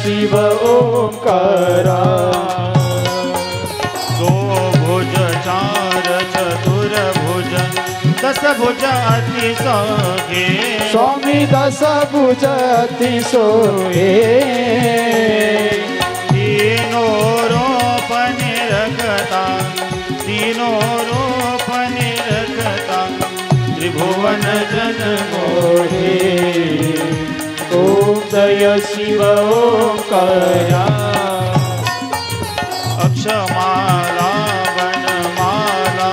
शिव ओंकारा। दो भुज चार चतुर्भुज दस भुज अति सोहे। स्वामी दस भुज अति सोहे। तीनों रूप निरखता तीनों रूप निरखता त्रिभुवन जन मोहे। ओम जय शिव ओंकारा। अक्षमाला वनमाला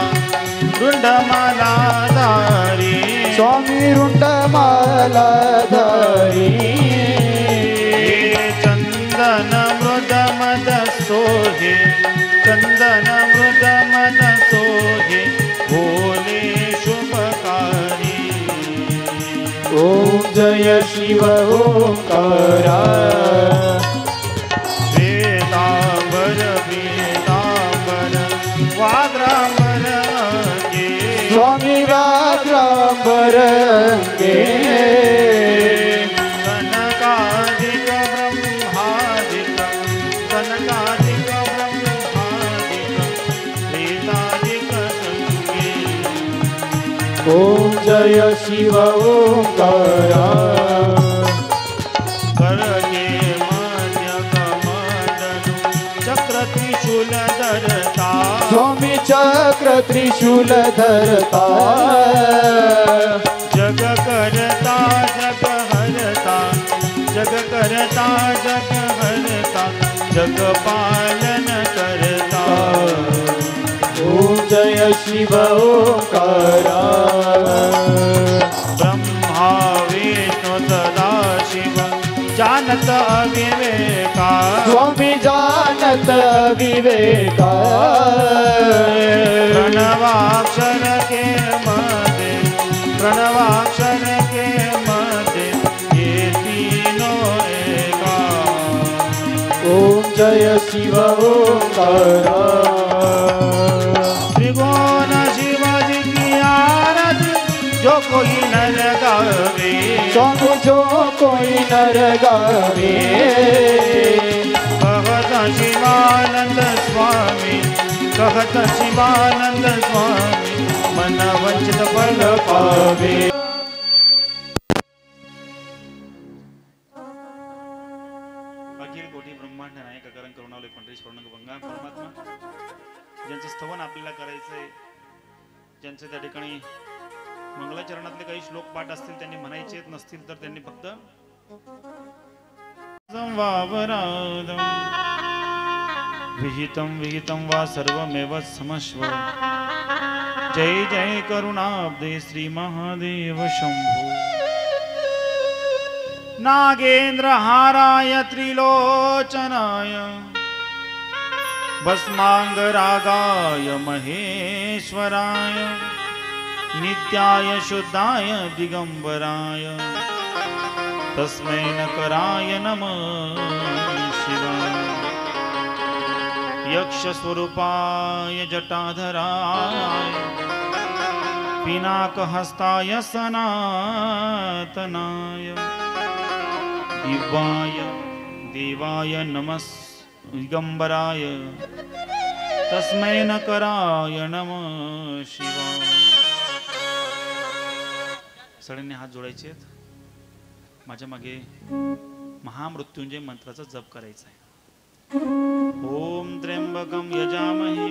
रुंडमाला धारी। स्वामी रुंडमाला धारी। चंदन मृद मद सोहे चंदन मृद मद सोहे भोले शुभकारी। ओम जय शिव ओंकारा। श्वेतांबर पीतांबर वाग्रांबर अंगे। स्वामी वाग्रांबर अंगे। सनकादिक ब्रह्मादिक सनकादिक ब्रह्मादिक वेदादिक संगे। ओम जय शिव ओंकारा। करगे मान्य कमंडलु चक्र त्रिशूल धरता। स्वामी चक्र त्रिशूल धरता। जग करता जग हरता जग करता जग हरता जग पालन करता। ओम जय शिव ओंकारा। ब्रह्मा विष्णु सदा शिव जानत अविवेका। स्वामी जानत विवेका। प्रणवाक्षर के मध्य प्रणवाक्षर के मध्य ये तीनों एका। ओम जय शिव ओंकारा। त्रिभुवन शिवाजी की आरती जो कोई नर गावे। स्वामी जो कोई नर गावे। कहत शिवानंद स्वामी कहत शिवानंद स्वामी मन वंचित फल पावे। अखिल कोटी ब्रह्मांड नायक कारण करुणालय पंढरीश भंगा परमात्मा ज्यांचं स्तवन आपल्याला करायचंय ज्यांचे त्या ठिकाणी मंगलाचरणातले काही श्लोक पाठ असतील त्यांनी म्हणायचे नसतील तर त्यांनी फक्त विहितं विहितं वा सर्वमेव समस्व। जय जय करुणाब्दे श्री महादेव शंभो। नागेंद्र हाराय त्रिलोचनाय भस्मांगरागाय महेश्वराय नित्याय शुद्धाय दिगंबराय तस्मै नकराय नमः शिवाय। यक्ष स्वरूपाय जटाधराय पिनाकहस्ताय सनातनाय दिव्याय देवाय नमः दिगंबराय तस्मै नकराय नमः शिवाय। सगळ्यांनी हात जोडायचे आहेत। माझ्या मागे महामृत्युंजय मंत्राचा जप करायचा आहे। ओम त्र्यंबकम यजामहे।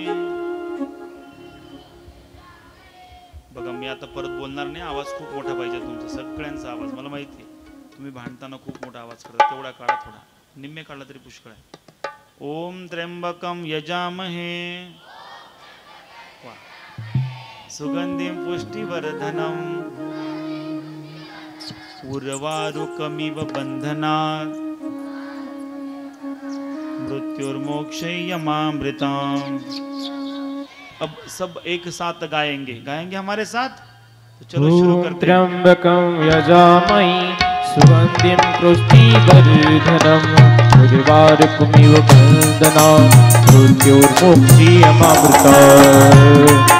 बघा मी आता परत बोलणार नाही। आवाज खूप मोठा पाहिजे तुमचा सगळ्यांचा आवाज। मला माहिती आहे तुम्ही भांडताना खूप मोठा आवाज करता तेवढा काढा थोडा निम्मे काढला तरी पुष्कळ आहे। ओम त्र्यंबकम यजामहे सुगंधिं पुष्टिवर्धनम उर्वारुकमिव बंधनात् मृत्युर्मोक्षयमामृताम्। अब सब एक साथ गाएंगे हमारे साथ तो चलो शुरू करते हैं। त्र्यंबकं यजामहे सुगंधिं पुष्टिवर्धनम् उर्वारुकमिव बन्धनात् मृत्युर्मोक्षयमामृतात्।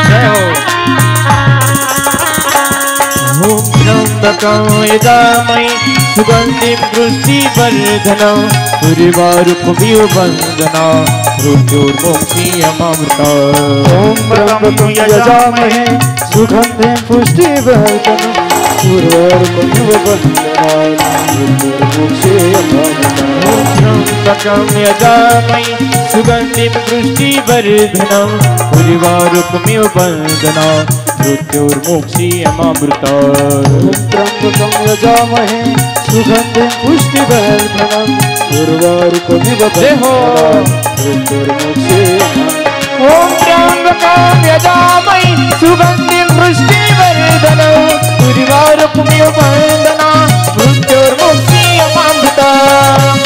जय हो। ओम त्र्यंबकं यजामहे सुगंधिं पुष्टिवर्धनं उर्वारुकमिव वन्दनं मृत्युर्मुक्षीयमामृतम्। ओम त्र्यंबकं यजामहे सुगंधिं पुष्टिवर्धनं उर्वारुकमिव वन्दनं मृत्युर्मुक्षीयमामृतम्। ओम त्र्यंबकं यजामहे सुगंधिं पुष्टिवर्धनं उर्वारुकमिव वन्दनं मृत्युर्मुक्षीयमामृतम्। त्र्यंबकं यजामहे सुगंधिं पुष्टिवर्धनं उर्वारुकमिव वन्दनं मृत्युर्मुक्षीयमामृतम्। ओम त्र्यंबकं यजामहे सुगंधिं पुष्टिवर्धनं उर्वारुकमिव वन्दनं मृत्युर्मुक्षीयमामृतम्।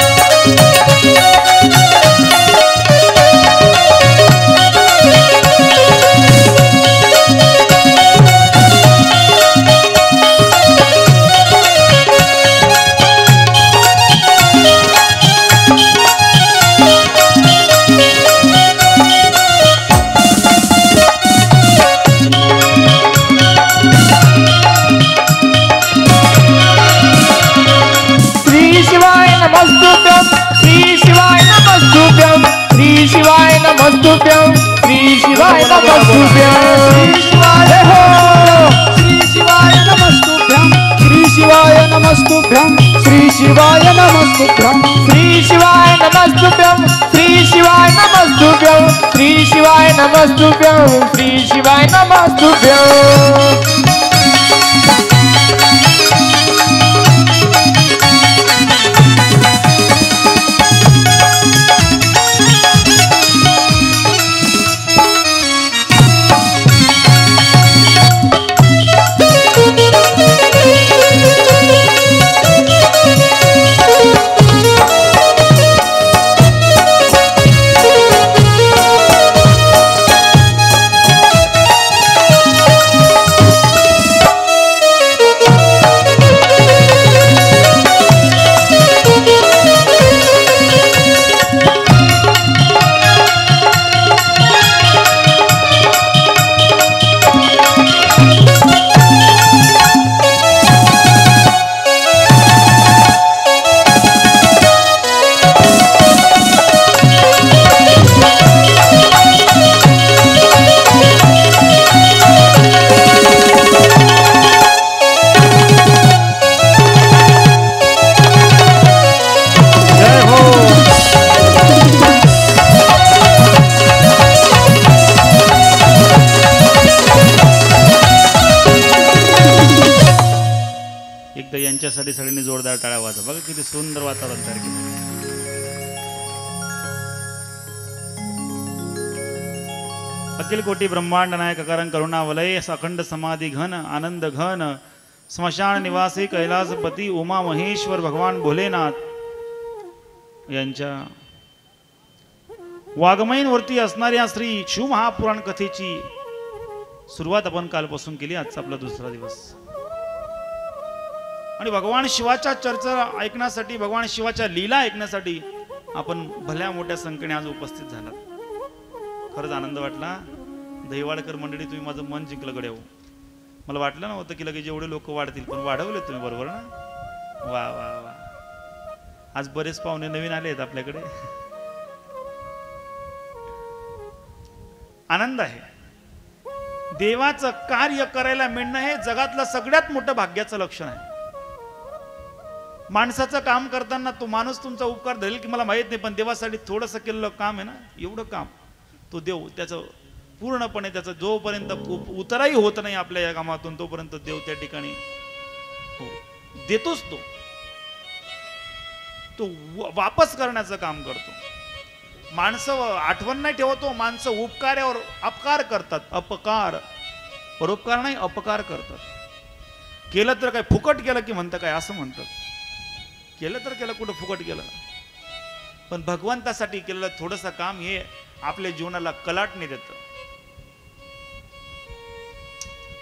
नमस्तुभ्यं श्री शिवाय नमस्तुभ्यं श्री शिवाय नमस्तुभ्यं श्री शिवाय नमस्तुभ्यं श्री शिवाय नमस्तुभ्यं श्री शिवाय नमस्तुभ्यं श्री शिवाय नमस्तुभ्यं श्री शिवाय नमस्तुभ्यं श्री शिवाय नमस्तुभ्यं। यांच्यासाठी सगळ्यांनी जोरदार टाळ्या वाजवा. बघा किती सुंदर वातावरण तयार केलं. अखिल कोटी ब्रह्मांड नायक कारण करुणावलय अखंड समाधी घन आनंद घन स्मशान निवासी कैलासपती उमा महेश्वर भगवान भोलेनाथ यांच्या वाघमयींवरती असणाऱ्या श्री शिवमहापुराण कथेची सुरुवात आपण कालपासून केली. आजचा आपला दुसरा दिवस आणि भगवान शिवाच्या चर्चा ऐकण्यासाठी भगवान शिवाच्या लीला ऐकण्यासाठी आपण भल्या मोठ्या संख्येने आज उपस्थित झालात. खरंच आनंद वाटला. दहिवाडकर मंडळी तुम्ही माझं मन जिंकलं गड्या. मला वाटलं नव्हतं की लगेच जेवढे लोक वाढतील पण वाढवले तुम्ही बरोबर ना. वा वा वा. आज बरेच पाहुणे नवीन आले आहेत आपल्याकडे. आनंद आहे. देवाचं कार्य करायला मिळणं हे जगातलं सगळ्यात मोठं भाग्याचं लक्षण आहे. माणसाचं काम करताना तो माणूस तुमचा उपकार धरेल की मला माहित नाही पण देवासाठी थोडंसं केलेलं काम आहे ना एवढं काम तो देव त्याचं पूर्णपणे त्याचा जोपर्यंत उतराही होत नाही आपल्या या कामातून तोपर्यंत देव त्या ठिकाणी देतोच. तो वापस करण्याचं काम करतो. माणसं आठवण नाही ठेवतो. माणसं उपकार्यावर अपकार करतात. अपकार परोपकार नाही अपकार करतात. केलं तर काय फुकट केलं की म्हणतं काय असं म्हणतात. केलं तर केलं कुठं फुकट केलं. पण भगवंतासाठी केलेलं थोडंसं काम हे आपल्या जीवनाला कलाटणे देतं.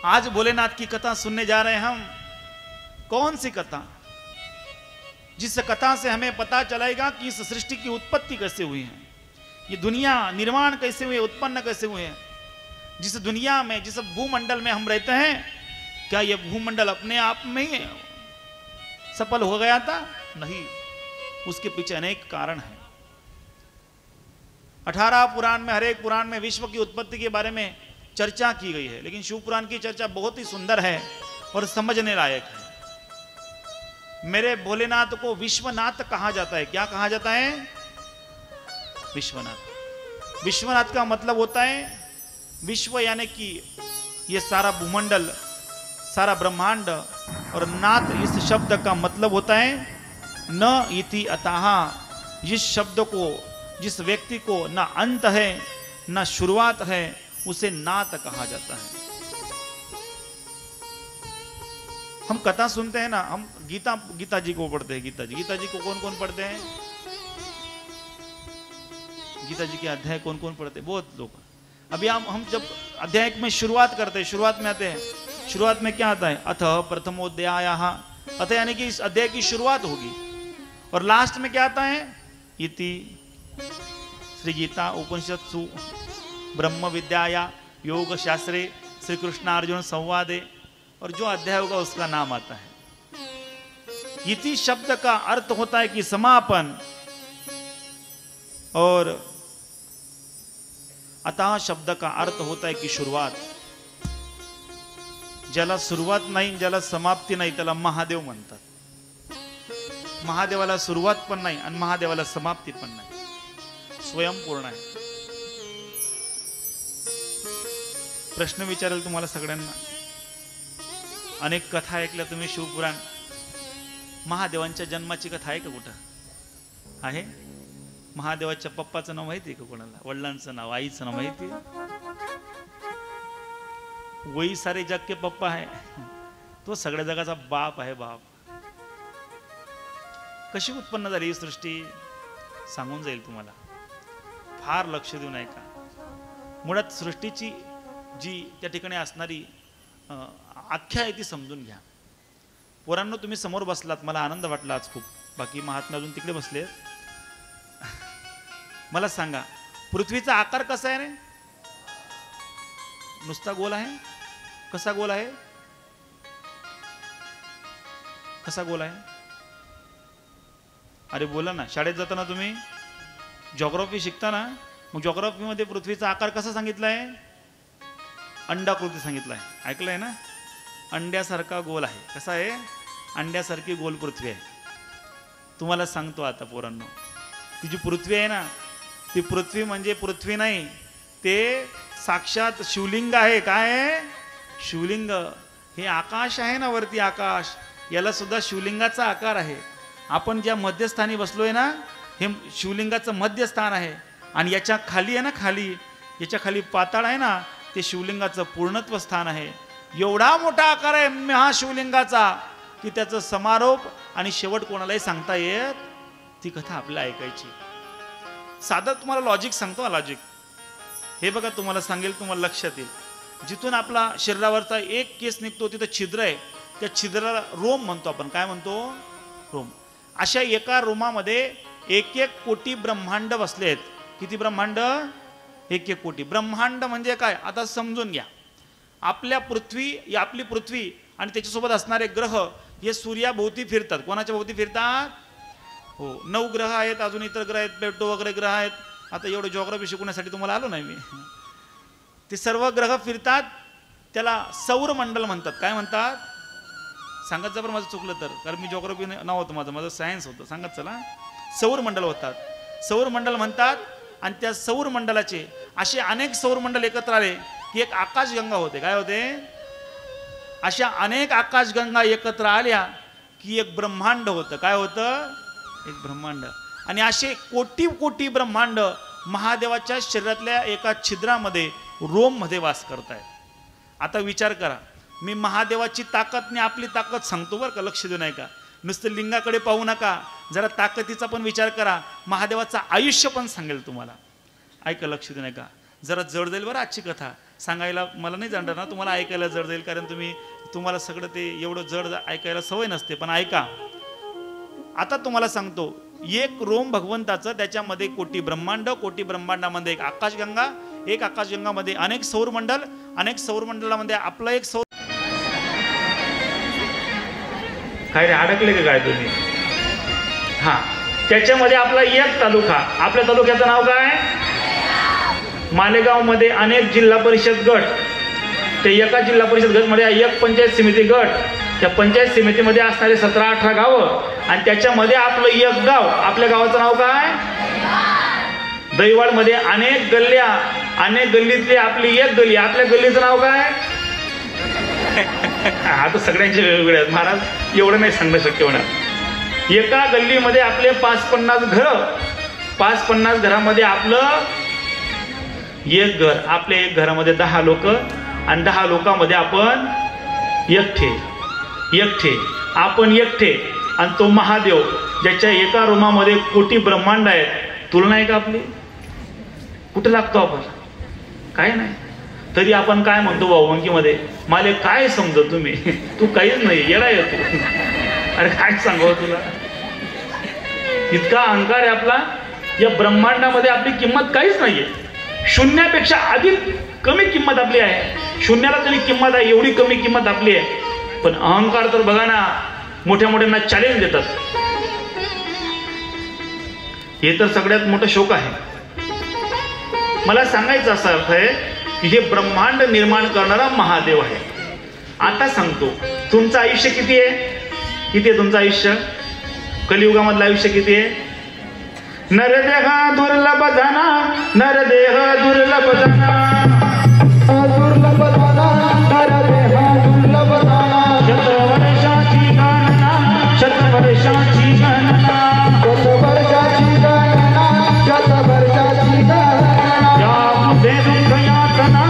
आज भोलेनाथ की कथा सुनने जा रहे हैं हम. कौन सी कथा? जिस कथा से हमें पता चलेगा कि इस सृष्टि की उत्पत्ति कैसे हुई है, ये दुनिया निर्माण कैसे हुई, उत्पन्न कैसे हुए हैं. जिस दुनिया में, जिस भूमंडल में हम रहते हैं, क्या यह भूमंडल अपने आप में सफल हो गया था? नहीं, उसके पीछे अनेक कारण हैं। 18 पुराण में, हर एक पुराण में विश्व की उत्पत्ति के बारे में चर्चा की गई है, लेकिन शिव पुराण की चर्चा बहुत ही सुंदर है और समझने लायक है। मेरे भोलेनाथ को विश्वनाथ कहा जाता है। क्या कहा जाता है? विश्वनाथ। विश्वनाथ का मतलब होता है विश्व, यानी कि ये सारा भूमंडल, सारा ब्रह्मांड, और नाथ इस शब्द का मतलब होता है न इति अतः। जिस शब्द को, जिस व्यक्ति को न अंत है न शुरुआत है, उसे नाथ कहा जाता है। हम कथा सुनते हैं ना, हम गीता जी को पढ़ते हैं। गीता जी को कौन कौन पढ़ते हैं? गीता जी के अध्याय कौन कौन पढ़ते हैं? बहुत लोग। अभी हम जब अध्याय में शुरुआत करते हैं, शुरुआत में आते हैं, शुरुआत में क्या आता है? अथ प्रथमोऽध्यायः। अथ यानी कि इस अध्याय की शुरुआत होगी, और लास्ट में क्या आता है? इति श्री गीता उपनिषत्सु ब्रह्म विद्याया योग शास्त्रे श्री कृष्ण अर्जुन संवादे, और जो अध्याय होगा उसका नाम आता है। इति शब्द का अर्थ होता है कि समापन, और अतः शब्द का अर्थ होता है की शुरुवात. ज्याला सुरुवात नाही, ज्याला समाप्ती नाही, त्याला महादेव म्हणतात. महादेवाला सुरुवात पण नाही आणि महादेवाला समाप्ती पण नाही, स्वयंपूर्ण आहे. प्रश्न विचारेल तुम्हाला सगळ्यांना. अनेक कथा ऐकल्या तुम्ही शिवपुराण. महादेवांच्या जन्माची कथा आहे का कुठं आहे? महादेवाच्या पप्पाचं नाव माहिती आहे का कोणाला? वडिलांचं नाव, आईचं नाव माहिती आहे? वही सारे जग के पप्पा है, तो सगळ्या जगाचा बाप आहे. बाप कशी उत्पन्न झाली ही सृष्टी सांगून जाईल तुम्हाला. फार लक्ष देऊन ऐका. मुळात सृष्टीची जी त्या ठिकाणी असणारी आख्या आहे ती समजून घ्या. पोरांनो तुम्ही समोर बसलात, मला आनंद वाटला आज खूप. बाकी महात्मा अजून तिकडे बसले. मला सांगा, पृथ्वीचा आकार कसा आहे रे? नुसता गोल आहे? कसा गोल आहे? कसा गोल आहे? अरे बोला ना. शाळेत जाताना तुम्ही जिओग्राफी शिकता ना, मग जिओग्राफी मध्ये पृथ्वीचा आकार कसा सांगितला आहे? अंडाकृती सांगितला आहे. ऐकलंय ना? अंड्यासारखा गोल आहे. कसा आहे? अंड्यासारखी गोल पृथ्वी आहे. तुम्हाला सांगतो आता पोरांनो, ती जी पृथ्वी आहे ना, ती पृथ्वी म्हणजे पृथ्वी नाही, ते साक्षात शिवलिंग आहे. काय आहे? शिवलिंग. हे आकाश आहे ना वरती, आकाश, याला सुद्धा शिवलिंगाचा आकार आहे. आपण ज्या मध्यस्थानी बसलोय ना, हे शिवलिंगाचं मध्यस्थान आहे. आणि याच्या खाली आहे ना, खाली, याच्या खाली पाताळ आहे ना, ते शिवलिंगाचं पूर्णत्व स्थान आहे. एवढा मोठा आकार आहे महाशिवलिंगाचा की त्याचं समारोप आणि शेवट कोणालाही सांगता येत. ती कथा आपल्याला ऐकायची. साधं तुम्हाला लॉजिक सांगतो. लॉजिक हे बघा, तुम्हाला सांगेल, तुम्हाला लक्षात येईल. जिथून आपला शरीरावरचा एक केस निघतो तिथं छिद्र आहे. त्या छिद्राला रोम म्हणतो आपण. काय म्हणतो? रोम. अशा एका रोमामध्ये 1-1 कोटी ब्रह्मांड बसले आहेत. किती ब्रह्मांड? 1-1 कोटी. ब्रह्मांड म्हणजे काय आता समजून घ्या. आपल्या पृथ्वी, आपली पृथ्वी आणि त्याच्यासोबत असणारे ग्रह हे सूर्याभोवती फिरतात. कोणाच्या भोवती फिरतात? हो, 9 ग्रह आहेत. अजून इतर ग्रह आहेत, प्लेटो वगैरे ग्रह आहेत. आता एवढं जिओग्राफी शिकवण्यासाठी तुम्हाला आलो नाही मी. ते सर्व ग्रह फिरतात. त्याला सौरमंडल म्हणतात. काय म्हणतात? सांगत जा बरं माझं चुकलं तर, कारण मी जिओग्राफी नव्हतं, माझं सायन्स होतं. सांगत चला. सौरमंडल होतात. सौरमंडल म्हणतात. आणि त्या सौरमंडलाचे असे अनेक सौरमंडल एकत्र आले की एक आकाशगंगा होते. काय होते? अशा अनेक आकाशगंगा एकत्र आल्या की एक ब्रह्मांड होतं. काय होतं? एक ब्रह्मांड. आणि असे कोटी कोटी ब्रह्मांड महादेवाच्या शरीरातल्या एका छिद्रामध्ये, रोम मध्ये वास करतायत. आता विचार करा, मी महादेवाची ताकद आणि आपली ताकद सांगतो बरं का, लक्ष देऊ नये का. नुसतं लिंगाकडे पाहू नका, जरा ताकदीचा पण विचार करा. महादेवाचं आयुष्य पण सांगेल तुम्हाला. ऐका, लक्ष देऊ नये का. जरा जड जाईल बरं आजची कथा सांगायला. मला नाही जाणणार ना, तुम्हाला ऐकायला जड जाईल, कारण तुम्हाला सगळं ते एवढं जड ऐकायला सवय नसते. पण ऐका, आता तुम्हाला सांगतो. एक रोम भगवंताचं, त्याच्यामध्ये कोटी ब्रह्मांड, कोटी ब्रह्मांडामध्ये एक आकाशगंगा, एक आकाशगंगामध्ये अनेक सौरमंडल, अनेक सौरमंडलामध्ये आपलं एक सौर काय रे अडकले का काय तुम्ही? हा, त्याच्यामध्ये आपला एक तालुका, आपल्या तालुक्याचं नाव काय? मालेगाव मध्ये अनेक जिल्हा परिषद गट, ते एका जिल्हा परिषद गट मध्ये एक पंचायत समिती गट, त्या पंचायत समितीमध्ये असणारे 17-18 गावं आणि त्याच्यामध्ये आपलं एक गाव, आपल्या गावाचं नाव काय? दैवाड मध्ये अनेक गल्ल्या, अनेक गल्लीतली आपली एक गल्ली, आपल्या गल्लीचं नाव काय? आता सगळ्यांचे वेगवेगळे आहेत महाराज, एवढं नाही सांगणं शक्य होणार. एका गल्लीमध्ये आपले 5-50 घर, 5-50 घरामध्ये आपलं एक घर, आपल्या एक घरामध्ये 10 लोक आणि 10 लोकांमध्ये आपण एकटे, आपण एकटे. आणि तो महादेव ज्याच्या एका रूमामध्ये कोटी ब्रह्मांड आहेत, तुलना आहे का आपली? कुठे लागतो आपण? काय नाही. तरी आपण काय म्हणतो भाऊबंकीमध्ये, मला काय समजत तुम्ही, तू काहीच नाही, येडा येतो. अरे काय सांगावं तुला, इतका अहंकार आहे आपला. या ब्रह्मांडामध्ये आपली किंमत काहीच नाहीये, शून्यापेक्षा अधिक कमी किंमत आपली आहे. शून्याला तरी किंमत आहे, एवढी कमी किंमत आपली आहे. पण अहंकार तर बघा ना, मोठ्या मोठ्यांना चॅलेंज देतात. हे तर सगळ्यात मोठं शोक आहे. मला सांगायचं असा अर्थ आहे की हे ब्रह्मांड निर्माण करणारा महादेव आहे. आता सांगतो, तुमचं आयुष्य किती आहे? किती आहे तुमचं आयुष्य? कलियुगामधलं आयुष्य किती आहे? नरदेह दुर्लभ जाना, नरदेह दुर्लभ जाना, दुर्लभ जाना, नरदेह दुर्लभ जाना. शतवर्षाची गणना, शतवर्षाची गणना, शतवर्षाची गणना, शतवर्षाची गणना. यामध्ये दुःख यातना,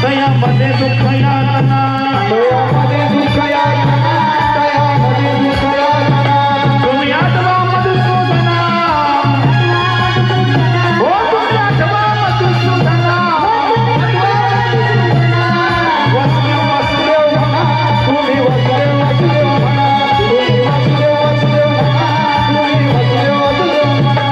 तयामध्ये दुःख यातना, तयामध्ये दुःख यातना, तयामध्ये दुःख यातना. तुम्ही आठवा मधुसूदना, हो तुम्ही आठवा मधुसूदना. वसुदेव वसुदेव म्हणा, तुम्ही वसुदेव वसुदेव म्हणा, तुम्ही वसुदेव वसुदेव म्हणा, तुम्ही वसुदेव वसुदेव म्हणा.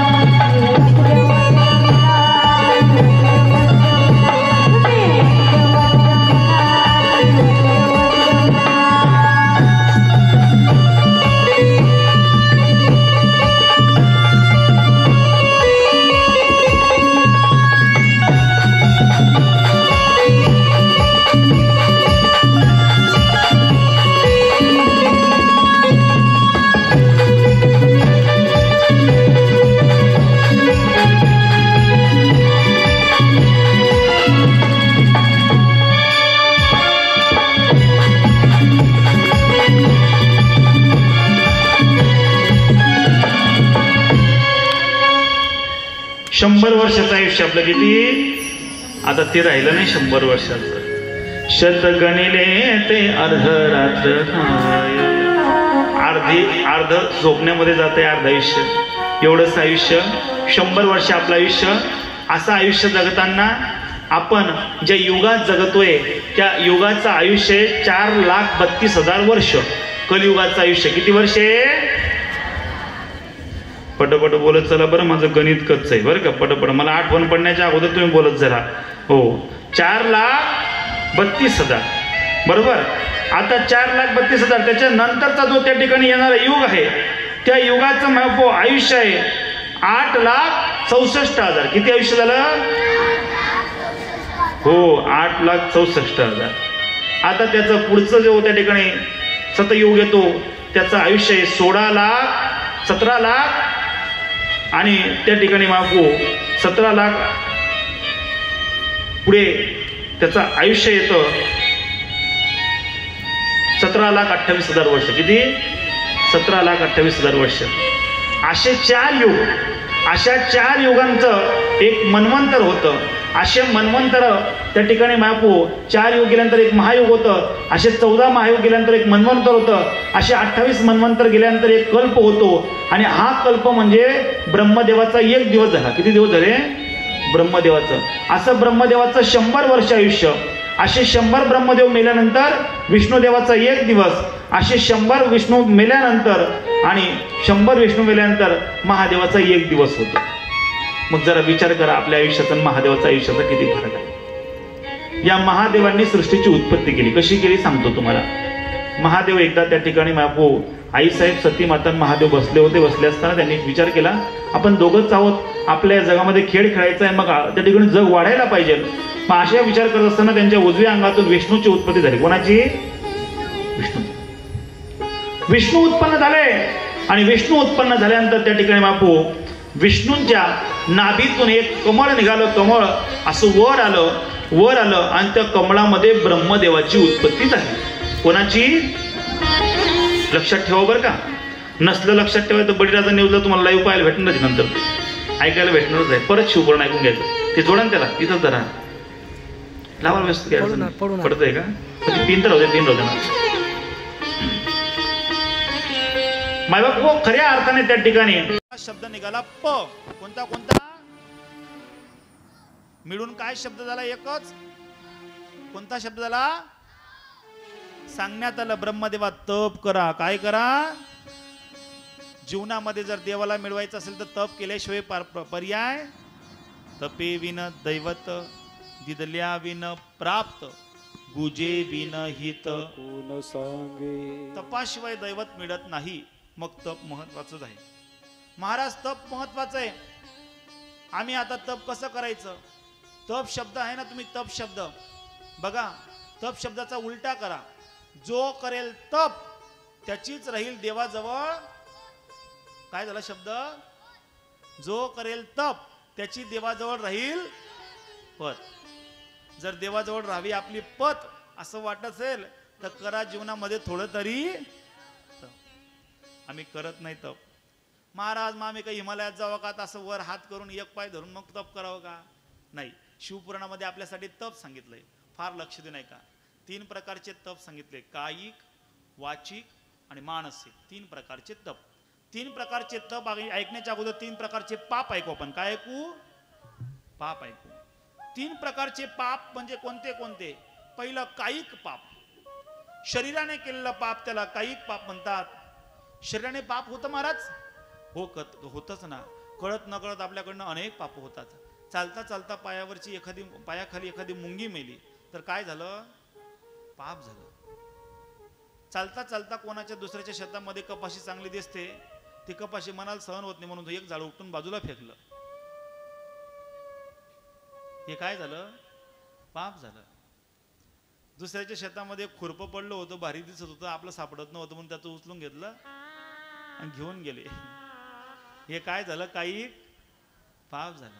शंभर वर्षाचं आयुष्य आपलं किती? आता ते राहिलं नाही 100 वर्षाचं. शत गणिले ते अर्ध रात्र, अर्ध झोपण्यामध्ये जाते, अर्ध आयुष्य. एवढंच आयुष्य, 100 वर्ष आपलं आयुष्य. असं आयुष्य जगताना आपण ज्या युगात जगतोय त्या युगाचं आयुष्य 4,32,000 वर्ष. कलियुगाचं आयुष्य किती वर्ष आहे? पटपट बोलत चला बरं, माझं गणित कच्च आहे बरं का. पटपट मला आठवण पडण्याच्या अगोदर तुम्ही बोलत जरा. हो, 4,32,000 बरोबर. आता 4,32,000 त्याच्या नंतरचा जो त्या ठिकाणी येणारा युग आहे, त्या युगाचं आयुष्य आहे 8,64,000. किती आयुष्य झालं? हो, 8,64,000. आता त्याचं पुढचं जो त्या ठिकाणी सतयुग येतो त्याचं आयुष्य आहे 16 लाख 17 लाख आणि त्या ठिकाणी 17 लाख पुढे त्याचं आयुष्य येतं 17,28,000 वर्ष. किती? 17,28,000 वर्ष. असे 4 युग, अशा 4 युगांचं एक मनवंतर होतं. असे मनवंतर त्या ठिकाणी 4 युग गेल्यानंतर एक महायुग होतं. असे 14 महायुग गेल्यानंतर एक मनवंतर होतं. असे 28 मनवंतर गेल्यानंतर एक कल्प होतो. आणि हा कल्प म्हणजे ब्रह्मदेवाचा 1 दिवस झाला. किती दिवस झाले? ब्रह्मदेवाचं. असं ब्रह्मदेवाचं 100 वर्ष आयुष्य. असे 100 ब्रह्मदेव मेल्यानंतर विष्णुदेवाचा 1 दिवस. असे 100 विष्णू मेल्यानंतर आणि 100 विष्णू मेल्यानंतर महादेवाचा 1 दिवस होतो. मग जरा विचार करा, आपल्या आयुष्याचा आणि महादेवाचा आयुष्याचा किती फरक आहे. या महादेवांनी सृष्टीची उत्पत्ती केली. कशी केली सांगतो तुम्हाला. महादेव एकदा त्या ठिकाणी आईसाहेब सती माता महादेव बसले होते. बसले असताना त्यांनी विचार केला, आपण दोघंच आहोत, आपल्या जगामध्ये खेळ खेळायचा आहे, मग त्या ठिकाणी जग वाढायला पाहिजे. मग अशा विचार करत असताना त्यांच्या उजव्या अंगातून विष्णूची उत्पत्ती झाली. कोणाची? विष्णू उत्पन्न झाले. आणि विष्णू उत्पन्न झाल्यानंतर त्या ठिकाणी विष्णूंच्या नाभीतून एक कमळ निघालं. कमळ असं वर आलं आणि त्या कमळामध्ये ब्रह्मदेवाची उत्पत्ती झाली. कोणाची? लक्षात ठेवा बरं का. नसलं लक्षात ठेवायचं तर बळीराजा न्यूजला तुम्हाला लाईव्ह पाहायला भेटणारच, नंतर ऐकायला भेटणारच आहे. परत शिवपुराण ऐकून घ्यायचं. ते जोडा ना त्याला, तिथंच धरा, लावा व्यस्त पडतंय का? तीन तर होते, तीन होते ना मायबाप. हो, खऱ्या अर्थाने त्या ठिकाणी शब्द निघाला प. कोणता मिळून काय शब्द झाला? एकच. कोणता शब्द झाला? सांगण्यात आलं ब्रह्मदेवा तप करा. काय करा? जीवनामध्ये जर देवाला मिळवायचं असेल तर तप केल्याशिवाय पर्याय. तपे विन दैवत, दिदल्या विन प्राप्त, गुजे विन हित. तपाशिवाय दैवत मिळत नाही. मग तप महत्वाचंच आहे. महाराज तप महत्वाचं आहे. आम्ही आता तप कसं करायचं? तप शब्द आहे ना, तुम्ही तप शब्द बघा. तप शब्दाचा उलटा करा. जो करेल तप त्याचीच राहील देवाजवळ. काय झाला शब्द? जो करेल तप त्याची देवाजवळ राहील पत. जर देवाजवळ राहावी आपली पत असं वाटत असेल तर करा जीवनामध्ये थोडं तरी. आम्ही करत नाही तप. महाराज मग आम्ही काही हिमालयात जावं का? असं वर हात करून एक पाय धरून मग तप करावं का? नाही. शिवपुराणामध्ये आपल्यासाठी तप सांगितलंय. फार लक्ष दे नाही का. 3 प्रकारचे तप सांगितले. कायिक, वाचिक आणि मानसिक. 3 प्रकारचे तप. 3 प्रकारचे तप ऐकण्याच्या अगोदर 3 प्रकारचे पाप ऐकू आपण. काय ऐकू? पाप ऐकू. 3 प्रकारचे पाप म्हणजे कोणते कोणते? पहिलं कायिक पाप. शरीराने केलेलं पाप त्याला कायिक पाप म्हणतात. शरीराने पाप होतं महाराज? होतच ना. कळत न कळत आपल्याकडनं अनेक पाप होतात. चालता चालता पायाखाली एखादी मुंगी मेली तर काय झालं? पाप झालं. चालता चालता कोणाच्या दुसऱ्याच्या शेतामध्ये कपाशी चांगली दिसते, ती कपाशी मनाला सहन होत नाही म्हणून एक झाड उपटून बाजूला फेकलं. हे काय झालं? पाप झालं. दुसऱ्याच्या शेतामध्ये खुरपं पडलं होतं, भारी दिसत होतं, आपलं सापडत नव्हतं म्हणून त्याचं उचलून घेतलं आणि घेऊन गेले. हे काय झालं? काही पाप झालं.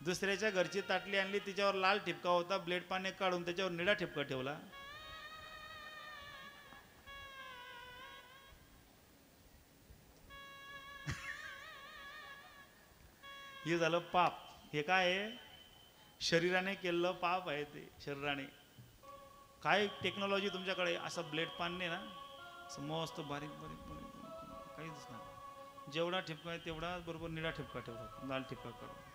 दुसऱ्याच्या घरची ताटली आणली, तिच्यावर लाल ठिपका होता, ब्लेड पाने काढून त्याच्यावर निळा ठिपका ठेवला. हे झालं पाप. हे काय आहे? शरीराने केलेलं पाप आहे. ते शरीराने काय टेक्नॉलॉजी तुमच्याकडे, असं ब्लेड पानने ना मस्त बारीक बारीक बारीक काही दिसणार. जेवढा ठिपका आहे तेवढा बरोबर निळा ठिपका ठेवतात, लाल ठिपका काढून.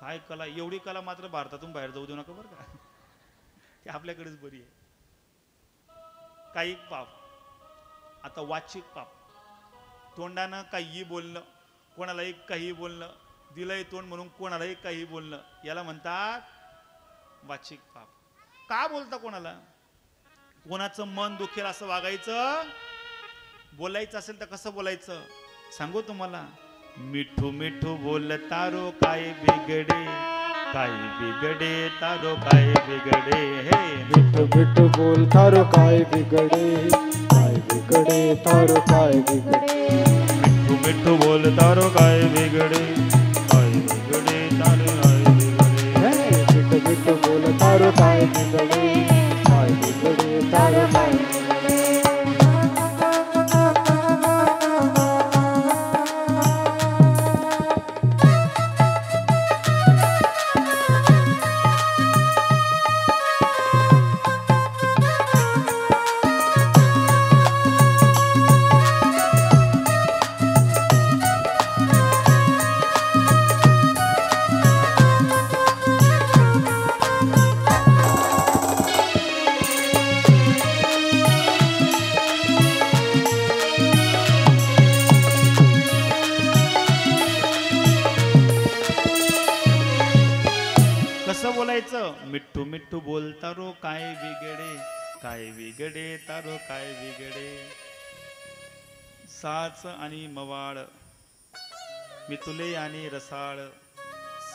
काय कला! एवढी कला मात्र भारतातून बाहेर जाऊ देऊ नका बरं का. ती आपल्याकडेच बरी आहे. काही पाप. आता वाचिक पाप. तोंडानं काहीही बोलणं, कोणालाही काही बोलणं, दिलंय तोंड म्हणून कोणालाही काही बोलणं, याला म्हणतात वाचिक पाप. का बोलता कोणाला? कोणाचं मन दुखेल असं वागायचं. बोलायचं असेल तर कसं बोलायचं सांगू तुम्हाला. मिठू मिठू बोल तारो काय बिगडे, काय बिगडे तारो काय बिगडे. हे मिठू मिठू बोल तारो काय बिगडे, काय बिगडे तारो काय बिगडे. मिठू मिठू बोल तारो काय बिगडे, काय बिगडे तारो काय बिगडे. मिठू मिठू बोल तारो काय बिगडे, काय बिगडे तारो काय बिगडे. तारो काय बिगडे तारो काय बिगडे. साच आणि मवाळ मितुले आणि रसाळ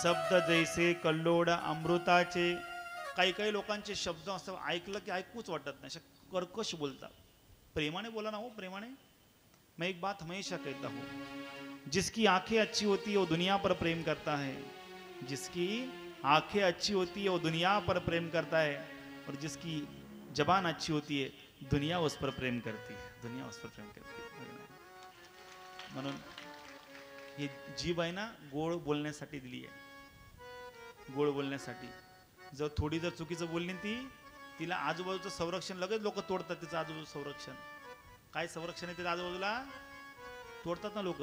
शब्द जैसे कल्लोड अमृताचे. काही काही लोकांचे शब्द असं ऐकलं की ऐकूच वाटत नाही, अशा कर्कश बोलतात. प्रेमाने बोला ना हो, प्रेमाने. मैं एक बात हमेशा कहता हूँ, जिसकी आंखें अच्छी होती है वो दुनिया पर प्रेम करता है. जिसकी आंखें अच्छी होती है वो दुनिया पर प्रेम करता है, और जिसकी जबान अच्छी होती है दुनिया उस पर प्रेम करती है. दुनिया उस पर प्रेम करती है. म्हणून ही जीभ आहे ना, गोड बोलण्यासाठी दिली आहे. गोड बोलण्यासाठी. जर थोडी जर चुकीचं बोलली ती, तिला आजूबाजूचं संरक्षण लगेच लोक तोडतात. तिचं आजूबाजू संरक्षण काय संरक्षण आहे, तिचं आजूबाजूला तोडतात ना लोक.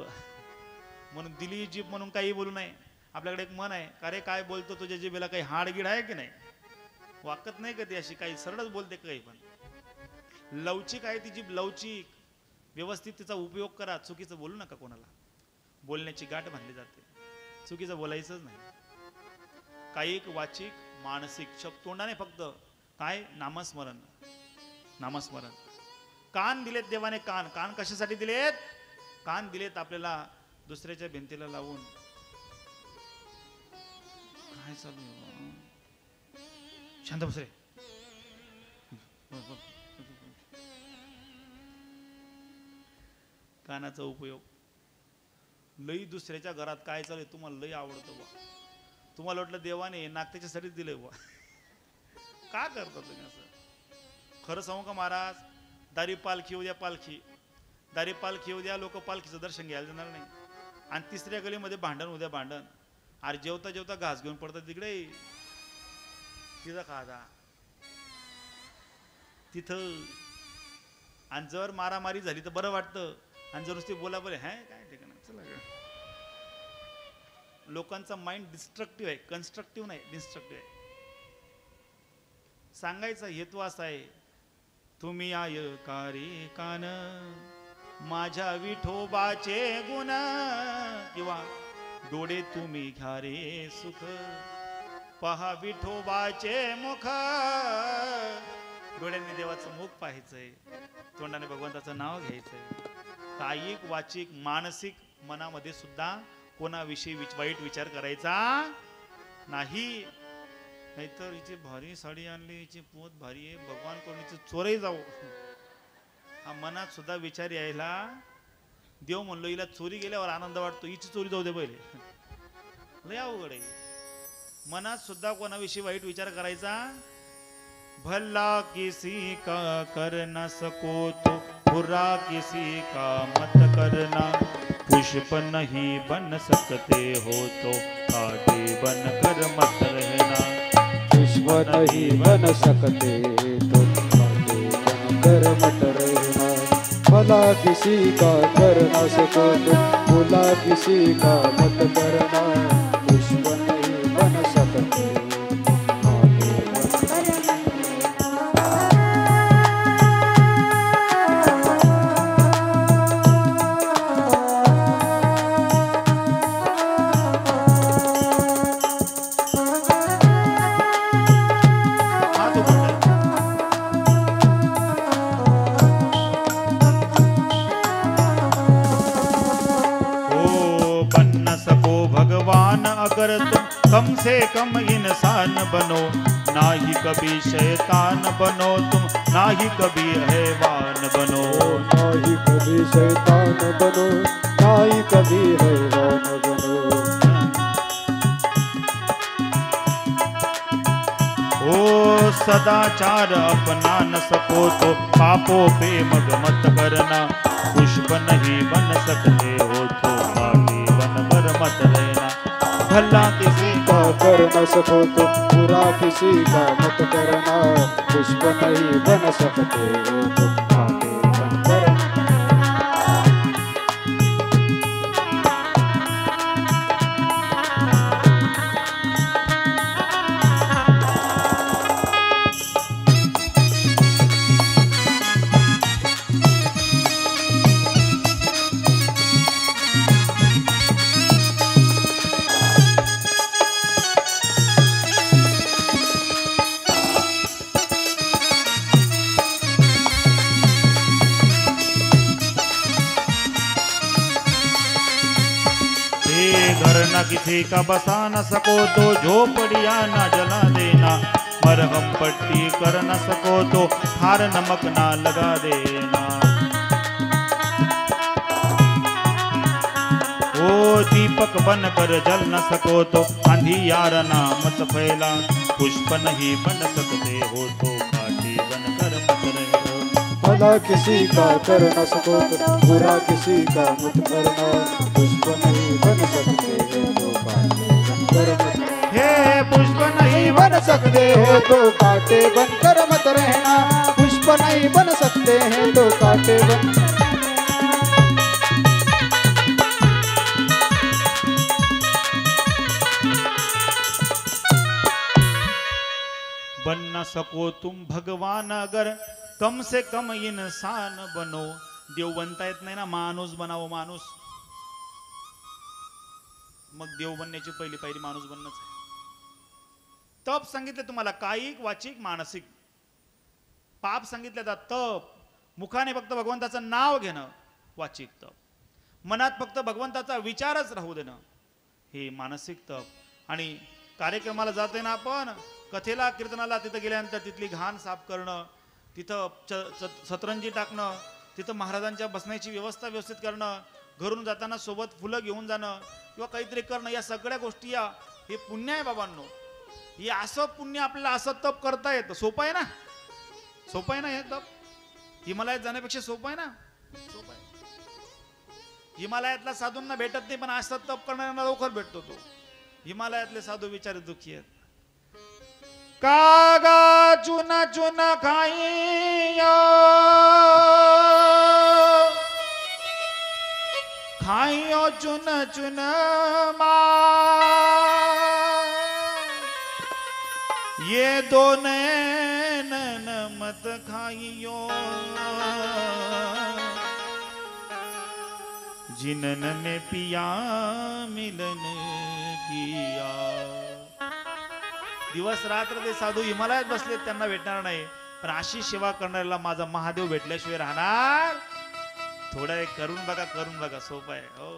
म्हणून दिली जीभ म्हणून काही बोलू नये. आपल्याकडे एक मन आहे, अरे काय बोलतो, तुझ्या जीभेला काही हाडगीड आहे की नाही, वाकत नाही का ती, अशी काही सरळच बोलते काही पण. लवचिक आहे ती जीभ, लवचिक. व्यवस्थित तिचा उपयोग करा. चुकीचं बोलू नका कोणाला. बोलण्याची गाठ बांधली जाते, चुकीचं बोलायचंच नाही. कायिक वाचिक मानसिक शब्द तोंडाने फक्त काय, नामस्मरण. नामस्मरण. कान दिलेत देवाने, कान. कान कशासाठी दिलेत? कान दिलेत आपल्याला दुसऱ्याच्या भिंतीला लावून. काय चालू आहे? शांत बस रे. कानाचा उपयोग लई. दुसऱ्याच्या घरात काय चालू आहे तुम्हाला लई आवडतं बा. तुम्हाला वाटलं देवाने नाक त्याच्यासाठीच दिलंय बा. का करता तुम्ही असं? खरं सांगू का महाराज, दारी पालखी उद्या पालखी, दारी पालखी उद्या लोक पालखीचं दर्शन घ्यायला जाणार नाही. आणि तिसऱ्या गलीमध्ये भांडण उद्या भांडण. अरे जेवता जेवता घास घेऊन पडतात तिकडे, तिथं खादा तिथं. आणि जर मारामारी झाली तर बरं वाटतं, आणि जर नुसती बोला बोले है काय ठिकाण. चला लोकांचा माइंड डिस्ट्रक्टिव्ह आहे, कन्स्ट्रक्टिव्ह नाही, डिस्ट्रक्टिव्ह आहे. सांगायचा हेतू असा आहे, तुम्ही आयकारी कान माझ्या विठोबाचे गुण, किंवा डोळे तुम्ही घ्या रे सुख पहा विठोबाचे मुख. डोळ्यांनी देवाचं मुख पाहायचंय, तोंडाने भगवंताचं नाव घ्यायचंय. कायिक वाचिक मानसिक मनामध्ये सुद्धा कोणाविषयी वाईट विचार करायचा नाही. नाहीतर हिची भारी साडी आणली, हिची पोत भारी आहे, भगवान करून हिची चोरही जाऊ. हा मनात सुद्धा विचार यायला. देव म्हणलो हिला चोरी गेल्यावर आनंद वाटतो, हिची चोरी जाऊ दे पहिले. लय अवघड आहे. मनात सुद्धा कोणाविषयी वाईट विचार करायचा. भला किसी का कर न सको तो बुरा किसी का मत करना. पुष्प नहीं बन सकते हो तो कांटे बन कर मत रहना. पुष्प नहीं बन सकते तो कांटे बनकर मत रहना. भला किसी का कर न सको तो बुरा किसी का मत करना. पुष्प नहीं बन सकते अगर तुम कम से कम इंसान बनो, ना ही कभी शैतान बनो तुम, ना ही कभी हैवान बनो. ना ही कभी शैतान बनो, ना ही कभी हैवान बनो. ओ सदाचार अपना न सको तो पापों पे मग मत करना. पुष्प नहीं बन सकते हो तो कांटे बन कर मत रहना. भला किसी का कर न सको तो बुरा किसी का मत करना. पुष्प नहीं बन सकते हो तो कांटे बनकर. घर न किसी का बसा न सको तो झोपड़िया न जला देना, मरहम पट्टी कर न सको तो खार नमक ना लगा देना। ओ दीपक बन कर जल न सको तो अंधियार ना मत फैला, पुष्प नहीं बन सकते हो तो काटी बन कर मत रहो। भला किसी का कर न सको तो बुरा किसी का मत करना, पुष्प नहीं बन सकते हो तो कांटे बनकर मत रहना। हे पुष्प नहीं बन सकते हो तो कांटे बनकर मत रहना, पुष्प नहीं बन सकते हैं तो कांटे बन। बन न सको तुम भगवान अगर कम से कम इंसान बनो। देव बनता येत नाही ना, माणूस बनावं माणूस, मग देव बनण्याची पहिली पायरी माणूस बनणंच आहे. तप सांगितलं तुम्हाला, कायिक वाचिक मानसिक. पाप सांगितलं जात तप, मुखाने फक्त भगवंताचं नाव घेणं वाचिक तप, मनात फक्त भगवंताचा विचारच राहू देणं हे मानसिक तप. आणि कार्यक्रमाला जाते ना आपण, कथेला कीर्तनाला, तिथं गेल्यानंतर तिथली घाण साफ करणं, तिथं सतरंजी टाकणं, तिथं महाराजांच्या बसण्याची व्यवस्था व्यवस्थित करणं, घरून जाताना सोबत फुलं घेऊन जाणं किंवा काहीतरी करणं, या सगळ्या गोष्टी या हे पुण्य आहे बाबांनो. हे असं पुण्य आपल्याला असं तप करता येतं. सोपं आहे ना, सोपं आहे ना हे तप. हिमालयात जाण्यापेक्षा सोपं आहे ना, सोपं आहे. हिमालयातल्या साधूंना भेटत नाही, पण असं तप करणाऱ्यांना लवकर भेटतो तो. हिमालयातले साधू विचार दुखी आहेत. कागा चुन चुन खाइयो खाइयो चुन चुन ये दो नैन मत खाइयो जिनन ने पिया मिलन किया. दिवस रात्र ते साधू हिमालयात बसलेत, त्यांना भेटणार नाही, पण अशी सेवा करणाऱ्याला माझा महादेव भेटल्याशिवाय राहणार. थोडं एक करून बघा, करून बघा, सोपं आहे हो.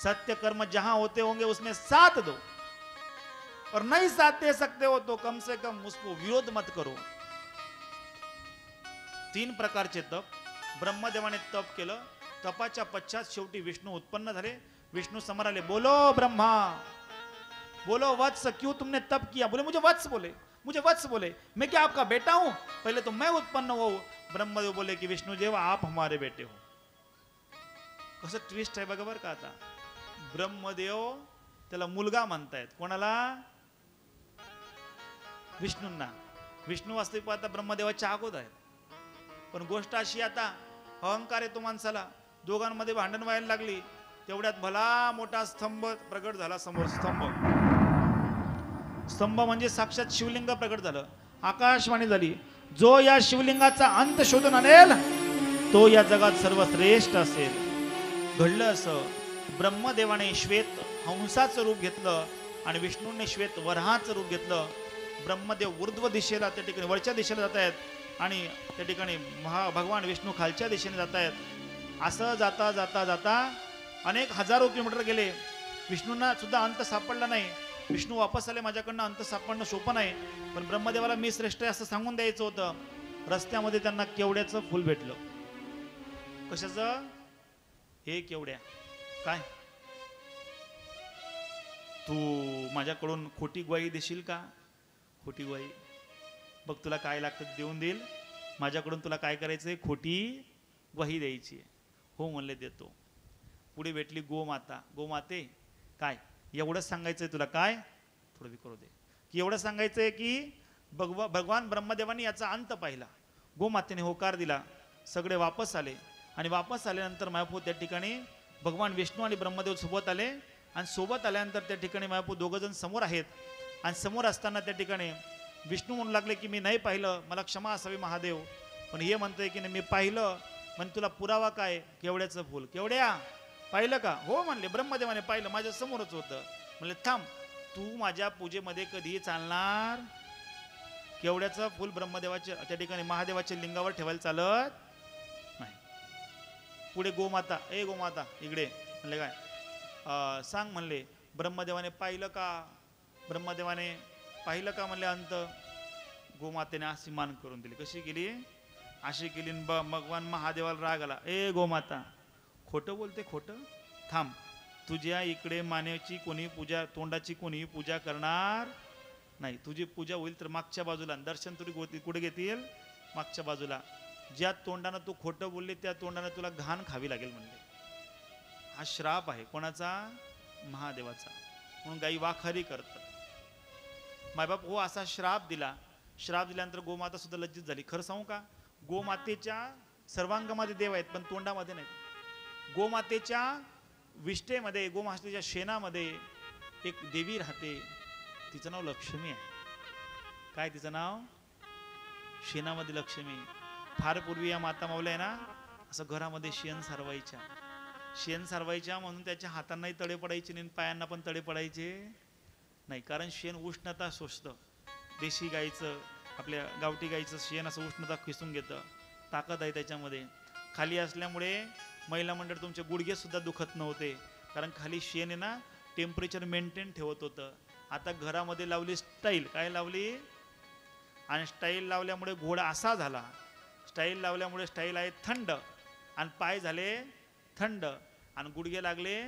सत्य कर्म जहां होते होंगे उसमें साथ दो, और नहीं साथ दे सकते हो तो कम से कम उसको विरोध मत करो. 3 प्रकारचे तप ब्रह्मदेवाने तप केलं. तपाच्या पश्चात शेवटी विष्णू उत्पन्न झाले. विष्णू समोर आले, बोलो ब्रह्मा, बोलो वत्स, क्यों तुमने तप किया? बोले मुझे वत्स बोले, मुझे वत्स बोले, मैं क्या आपका बेटा हूं? पहले तो मैं उत्पन्न हो. ब्रह्मदेव बोले की विष्णू देव आप हमारे बेटे हो. कसं ट्विस्ट आहे बघा बरं का. आता ब्रह्मदेव त्याला मुलगा म्हणतायत. कोणाला? विष्णूंना. विष्णू वास्तविक पाहता ब्रह्मदेवाच्या अगोदर आहेत. पण गोष्ट अशी, आता अहंकार येतो माणसाला, दोघांमध्ये भांडण व्हायला लागली. तेवढ्यात भला मोठा स्तंभ प्रगट झाला समोर. स्तंभ म्हणजे साक्षात शिवलिंग प्रगट झालं. आकाशवाणी झाली, जो या शिवलिंगाचा अंत शोधून आणेल तो या जगात सर्वश्रेष्ठ असेल. घडलं असं. ब्रह्मदेवाने श्वेत हंसाचं रूप घेतलं आणि विष्णूने श्वेत वराहाचं रूप घेतलं. ब्रह्मदेव ऊर्ध्व दिशेला, त्या ठिकाणी वरच्या दिशेला जात आहेत, आणि त्या ठिकाणी भगवान विष्णू खालच्या दिशेने जात आहेत. असं जाता जाता जाता अनेक हजारो किलोमीटर गेले. विष्णूंना सुद्धा अंत सापडला नाही. विष्णू वापस आले, माझ्याकडनं अंत सापडणं सोपं नाही, पण ब्रह्मदेवाला मी श्रेष्ठ आहे असं सांगून द्यायचं होतं. रस्त्यामध्ये त्यांना केवड्याचं फुल भेटलं. कशाचं? हे केवड्या. काय तू माझ्याकडून खोटी ग्वाही देशील का? खोटी ग्वाही बघ, तुला काय लागतं देऊन देईल. माझ्याकडून तुला काय करायचंय? खोटी ग्वाही द्यायची आहे. हो म्हणले, देतो. पुढे भेटली गोमाता. गोमाते, काय एवढंच सांगायचंय तुला? काय थोडं विकरू दे. की एवढं सांगायचंय की भगवान ब्रह्मदेवानी याचा अंत पाहिला. गोमातेने होकार दिला. सगळे वापस आले, आणि वापस आल्यानंतर मायापू त्या ठिकाणी भगवान विष्णू आणि ब्रह्मदेव सोबत आले. आणि सोबत आल्यानंतर त्या ठिकाणी मायापू दोघं जण समोर आहेत. आणि समोर असताना त्या ठिकाणी विष्णू म्हणू लागले की मी नाही पाहिलं, मला क्षमा असावी महादेव. पण हे म्हणतोय की नाही मी पाहिलं. म्हणजे तुला पुरावा काय? केवड्याचं फूल. केवड्या पाहिलं का? हो म्हणले. ब्रह्मदेवाने पाहिलं, माझ्या समोरच होतं. म्हणले थांब, तू माझ्या पूजेमध्ये कधी चालणार? केवड्याचं फूल ब्रह्मदेवाच्या त्या ठिकाणी महादेवाच्या लिंगावर ठेवायला चालत नाही. पुढे गोमाता, ए गोमाता इकडे. म्हणले काय? सांग म्हणले. ब्रह्मदेवाने पाहिलं का? ब्रह्मदेवाने पाहिलं का म्हणले अंत. गोमातेने अशी मान करून दिली. कशी केली? अशी केली. भगवान महादेवाला राग आला. ए गोमाता, खोटं बोलते, खोटं. थांब, तुझ्या इकडे मानेची कोणी पूजा, तोंडाची कोणी पूजा करणार नाही. तुझी पूजा होईल तर मागच्या बाजूला, दर्शन तुझी कुठे घेतील? मागच्या बाजूला. ज्या तोंडानं तू खोटं बोलले त्या तोंडानं तुला घाण खावी लागेल म्हणले. हा श्राप आहे. कोणाचा? महादेवाचा. म्हणून गाई वाखारी करतात. मायबाप हो असा श्राप दिला. श्राप दिल्यानंतर गोमाता सुद्धा लज्जित झाली. खरं सांगू का? गोमातेच्या सर्वांगामध्ये देव आहेत पण तोंडामध्ये नाहीत. गोमातेच्या विष्ठेमध्ये, गोमातेच्या शेणामध्ये एक देवी राहते. तिचं नाव लक्ष्मी आहे. काय तिचं नाव? शेणामध्ये लक्ष्मी. फार पूर्वी या माता माऊल्या आहे ना, असं घरामध्ये शेण सारवायच्या. शेण सारवायच्या म्हणून त्याच्या हातांनाही तडे पडायचे नाही, पायांना पण तडे पडायचे नाही. कारण शेण उष्णता शोषतं. देशी गाईचं, आपल्या गावठी गाईचं शेण असं उष्णता खिसून घेतं. ताकद आहे त्याच्यामध्ये. खाली असल्यामुळे महिला मंडळ तुमचे गुडघे सुद्धा दुखत नव्हते. कारण खाली शेण आहे ना, टेम्परेचर मेंटेन ठेवत होतं. आता घरामध्ये लावली स्टाईल. काय लावली? आणि स्टाईल लावल्यामुळे घोडा असा झाला. स्टाईल लावल्यामुळे स्टाईल आहे थंड, आणि पाय झाले थंड, आणि गुडघे लागले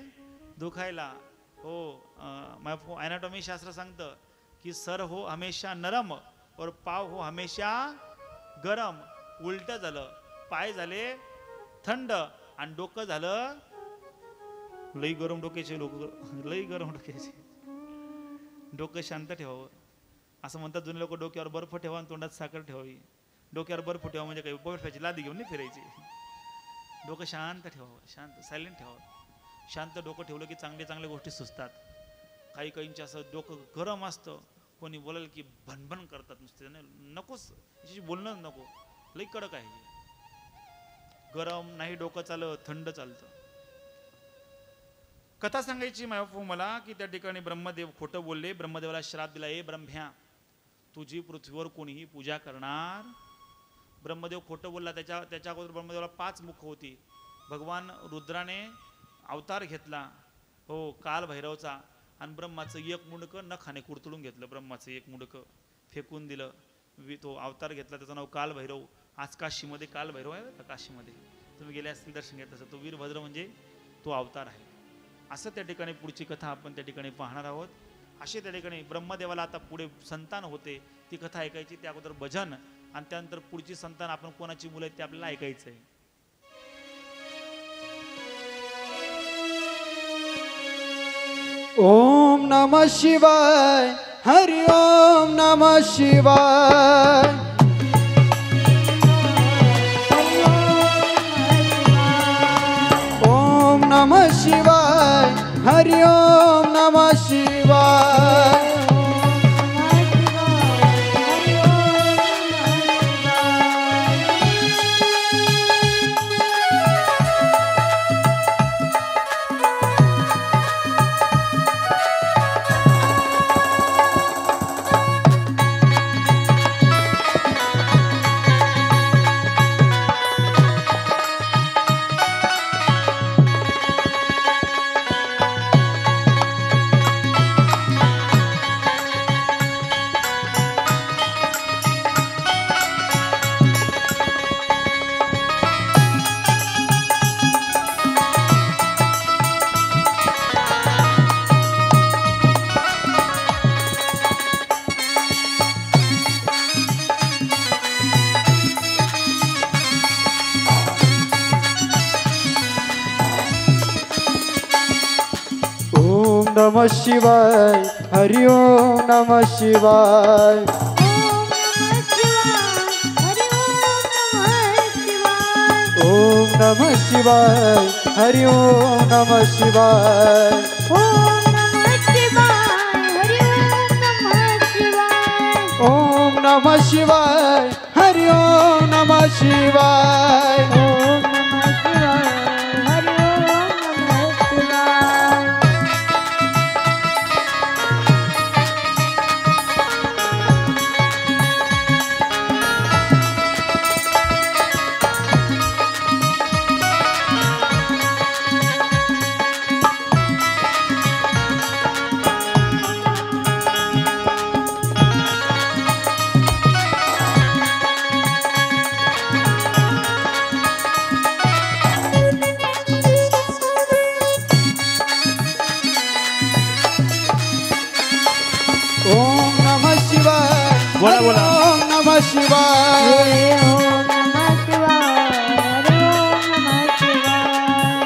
दुखायला. हो, ॲनाटॉमी शास्त्र सांगतं की सर हो हमेशा नरम और पाव हो हमेशा गरम. उलट झालं. पाय झाले थंड आणि डोकं झालं लई गरम. डोक्याचे लोक लई गरम डोक्याचे. डोकं शांत ठेवावं. असं म्हणतात जुने लोक, डोक्यावर बर्फ ठेवा आणि तोंडात साखर ठेवावी. डोक्यावर बर्फ ठेवा म्हणजे काही बर्फाची लादी घेऊन नाही फिरायची. डोकं शांत ठेवावं, शांत, सायलेंट ठेवावं. शांत डोकं ठेवलं की चांगले चांगल्या गोष्टी सुचतात. काही काहींचे असं डोकं गरम असतं. कोणी बोलाल की भनभन करतात नुसते. नकोच, याची बोलणं नको. लई कडक आहे. गरम नाही डोकं चालत, थंड चालतं. कथा सांगायची मला की त्या ठिकाणी ब्रह्मदेव खोटं बोलले. ब्रह्मदेवाला श्राप दिला. ए ब्रह्म्या, तुझी पृथ्वीवर कोणीही पूजा करणार. ब्रह्मदेव खोटं बोलला. त्याच्या अगोदर ब्रह्मदेवाला 5 मुख होती. भगवान रुद्राने अवतार घेतला. हो, काल भैरवचा. आणि ब्रह्माचं एक मुंडकं नखाने कुरतडून घेतलं. ब्रह्माचं एक मुंडकं फेकून दिलं. तो अवतार घेतला. त्याचं नाव काल भैरव. आज काशीमध्ये काल भैरव आहे का? काशीमध्ये तुम्ही गेले असतील दर्शन घेतलं असेल. तो वीरभद्र म्हणजे तो अवतार आहे. असं त्या ठिकाणी पुढची कथा आपण त्या ठिकाणी पाहणार आहोत. असे त्या ठिकाणी ब्रह्मदेवाला आता पुढे संतान होते. ती कथा ऐकायची. त्या अगोदर भजन, आणि त्यानंतर पुढची संतान आपण कोणाची मुलं आहेत ते आपल्याला ऐकायचं आहे. ओम नमः शिवाय. हरि ओम नमः शिवाय. ओम नमः शिवाय. हरि ओम नमः शिवाय. नमः शिवाय. हरि ओम नमः शिवाय. ओम नमः शिवाय. हरि ओम नमः शिवाय. ओम नमः शिवाय. हरि ओम नमः शिवाय. ओम नमः शिवाय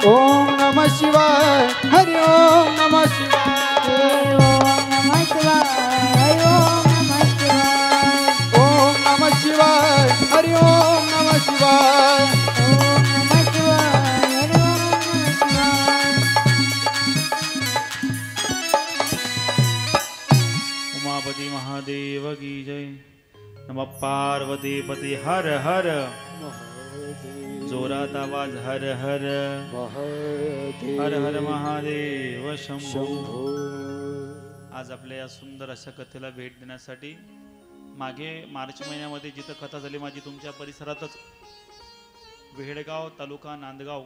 ओम नमः शिवाय हरि ओम नमः शिवाय ओम नमः शिवाय हरि ओम नमः शिवाय उमापति महादेव की जय। नमः पार्वती पति हर हर जोरात आवाज हर हर हर हर महादेव शंभो। आज आपल्या या सुंदर अशा कथेला भेट देण्यासाठी मागे मार्च महिन्यामध्ये जिथं कथा झाली माझी तुमच्या परिसरातच वेहेडगाव तालुका नांदगाव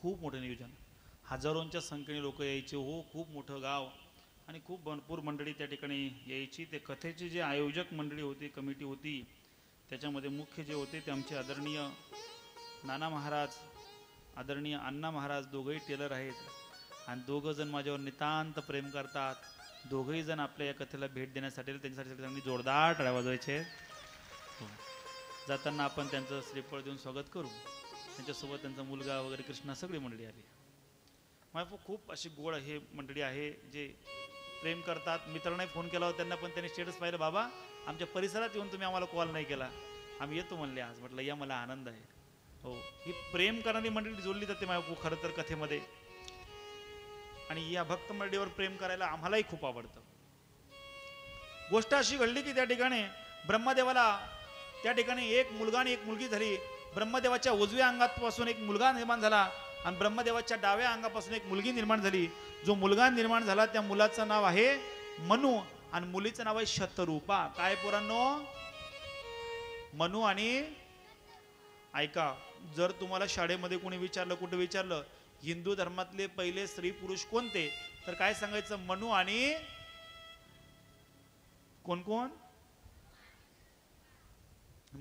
खूप मोठं नियोजन हजारोंच्या संख्येने लोक यायचे हो खूप मोठं गाव आणि खूप भरपूर मंडळी त्या ठिकाणी यायची ते कथेची जे आयोजक मंडळी होती कमिटी होती त्याच्यामध्ये मुख्य जे होते ते आमचे आदरणीय नाना महाराज आदरणीय अण्णा महाराज दोघंही टेलर आहेत आणि दोघं जण माझ्यावर नितांत प्रेम करतात दोघंही जण आपल्या या कथेला भेट देण्यासाठी त्यांच्यासाठी त्यांनी जोरदार टाळ्या वाजवायचे जाताना आपण त्यांचं श्रीफळ देऊन स्वागत करू त्यांच्यासोबत त्यांचा मुलगा वगैरे कृष्णा सगळी मंडळी आली माझ्या खूप अशी गोड हे मंडळी आहे जे प्रेम करतात मित्रांनाही फोन केला होता त्यांना पण त्यांनी स्टेटस पाहिलं बाबा आमच्या परिसरात येऊन तुम्ही आम्हाला कॉल नाही केला आम्ही येतो म्हणले आज म्हटलं या मला आनंद आहे हो ही प्रेम करणारी मंडळी जोडली जाते माझ्या खरं तर कथेमध्ये आणि या भक्त मंडळीवर प्रेम करायला आम्हालाही खूप आवडतं गोष्ट अशी घडली की त्या ठिकाणी ब्रह्मदेवाला त्या ठिकाणी एक मुलगा आणि एक मुलगी झाली ब्रह्मदेवाच्या उजव्या अंगापासून एक मुलगा निर्माण झाला आणि ब्रह्मदेवाच्या डाव्या अंगापासून एक मुलगी निर्माण झाली जो मुलगा निर्माण झाला त्या मुलाचं नाव आहे मनु आणि मुलीचं नाव आहे शतरूपा काय पोरांनो मनु आणि ऐका जर तुम्हाला शाळेमध्ये कोणी विचारलं कुठे विचारलं हिंदू धर्मातले पहिले स्त्री पुरुष कोणते तर काय सांगायचं मनु आणि कोण कोण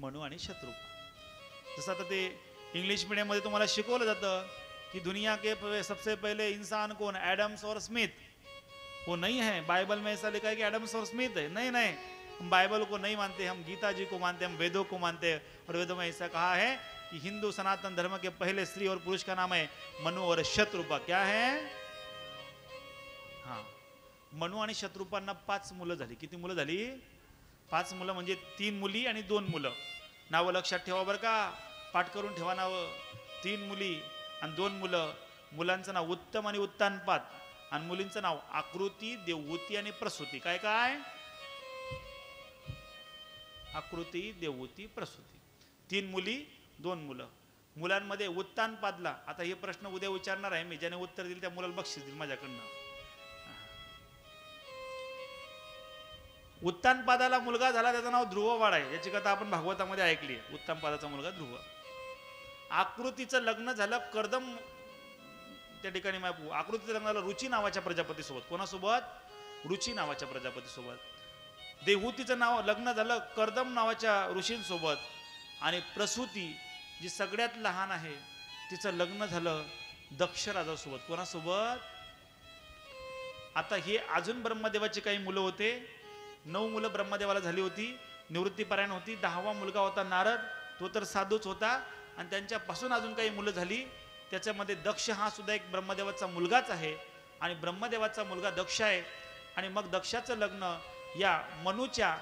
मनु आणि शत्रुपा जसं आता ते इंग्लिश मीडियम मध्ये तुम्हाला शिकवलं जातं कि दुनिया के सबसे पहले इंसान कौन एडम्स और स्मिथ वो नहीं है बाइबल में ऐसा लिखा है कि एडम्स और स्मिथ है नहीं नहीं हम बाइबल को नहीं मानते हम गीता जी को मानते हम वेदों को मानते हैं और वेदों में ऐसा कहा है कि हिंदू सनातन धर्म के पहले स्त्री और पुरुष का नाम है मनु और शत्रुपा क्या है हाँ मनु आणि शत्रुपांना 5 मुलं झाली किती मुलं झाली 5 मुलं म्हणजे 3 मुली आणि 2 मुलं नावं लक्षात ठेवा बरं का पाठ करून ठेवा नावं 3 मुली आणि 2 मुलं मुलांचं नाव उत्तम आणि उत्तानपाद आणि मुलींचं नाव आकृती देवहूती आणि प्रसूती काय काय आकृती देवहूती प्रसूती 3 मुली 2 मुलं मुलांमध्ये उत्तानपादला आता हे प्रश्न उद्या विचारणार आहे मी ज्याने उत्तर दिलं त्या मुलाला बक्षीस देईल माझ्याकडनं उत्तानपादाला मुलगा झाला त्याचं नाव ध्रुववाड आहे याची कथा आपण भागवतामध्ये ऐकली आहे उत्तानपादाचा मुलगा ध्रुव आकृतीचं लग्न झालं कर्दम त्या ठिकाणी आकृतीचं लग्न झालं रुची नावाच्या प्रजापती सोबत कोणासोबत रुची नावाच्या प्रजापती सोबत देवहूतीचं नाव लग्न झालं कर्दम नावाच्या ऋषींसोबत आणि प्रसूती जी सगळ्यात लहान आहे तिचं लग्न झालं दक्ष राजासोबत कोणासोबत आता हे अजून ब्रह्मदेवाचे काही मुलं होते 9 मुलं ब्रह्मदेवाला झाली होती निवृत्तीपरायण होती 10वा मुलगा होता नारद तो तर साधूच होता आणि त्यांच्यापासून अजून काही मुलं झाली त्याच्यामध्ये दक्ष हा सुद्धा एक ब्रह्मदेवाचा मुलगाच आहे आणि ब्रह्मदेवाचा मुलगा दक्ष आहे आणि मग दक्षाचं लग्न या मनुच्या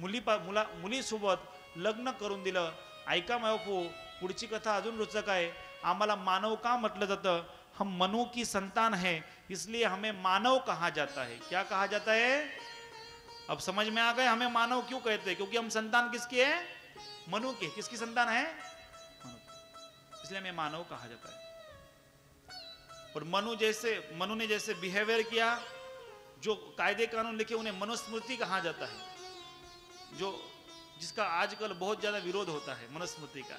मुलीसोबत लग्न करून दिलं ऐका मायपू पुढची कथा अजून रोचक आहे आम्हाला मानव का म्हटलं जातं हम मनु की संतान है इसलिए हमें मानव कहा जाता है क्या कहा जाता है अब समझ में आ गए हमें मानव क्यों कहते हैं क्योंकि हम संतान किसकी है मनु के किसकी संतान है इसलिए हमें मानव कहा जाता है और मनु ने जैसे बिहेवियर किया जो कायदे कानून लिखे उन्हें मनुस्मृति कहा जाता है जो जिसका आजकल बहुत ज्यादा विरोध होता है मनुस्मृति का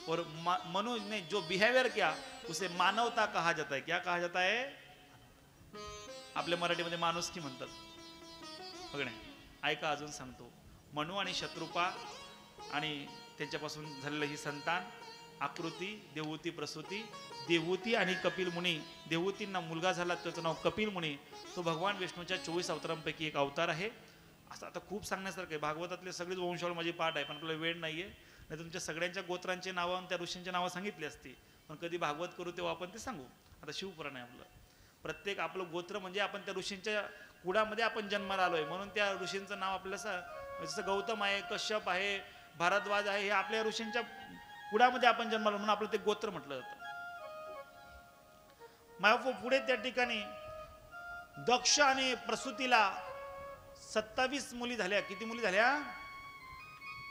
और मनु ने जो बिहेवियर किया उसे मानवता कहा जाता है क्या कहा जाता है आपल्या मराठीमध्ये माणुसकी म्हणतात बघणे ऐका अजून सांगतो मनु आणि शत्रुपा आणि त्यांच्यापासून झालेलं ही संतान आकृती देवहूती प्रसूती देवहूती आणि कपिल मुनी देवहूतींना मुलगा झाला त्याचं नाव कपिल मुनी तो भगवान विष्णूच्या 24 अवतारांपैकी एक अवतार आहे असं आता खूप सांगण्यासारखं आहे. भागवतातले सगळेच वंशावळ माझी पाठ आहे, पण आपल्याला वेळ नाहीये. नाही तुमच्या सगळ्यांच्या गोत्रांची नावं आणि त्या ऋषींची नावं सांगितली असती, पण कधी भागवत करू तेव्हा आपण ते सांगू. आता शिवपुराण आहे आपलं. प्रत्येक आपलं गोत्र म्हणजे आपण त्या ऋषींच्या कुळामध्ये आपण जन्माला आलोय, म्हणून त्या ऋषींचं नाव आपल्याला, जसं गौतम आहे, कश्यप आहे, भारद्वाज आहे, हे आपल्या ऋषींच्या कुळामध्ये आपण जन्माला, म्हणून आपलं ते गोत्र म्हटलं जातं. पुढे त्या ठिकाणी दक्ष आणि प्रसूतीला 27 मुली झाल्या. किती मुली झाल्या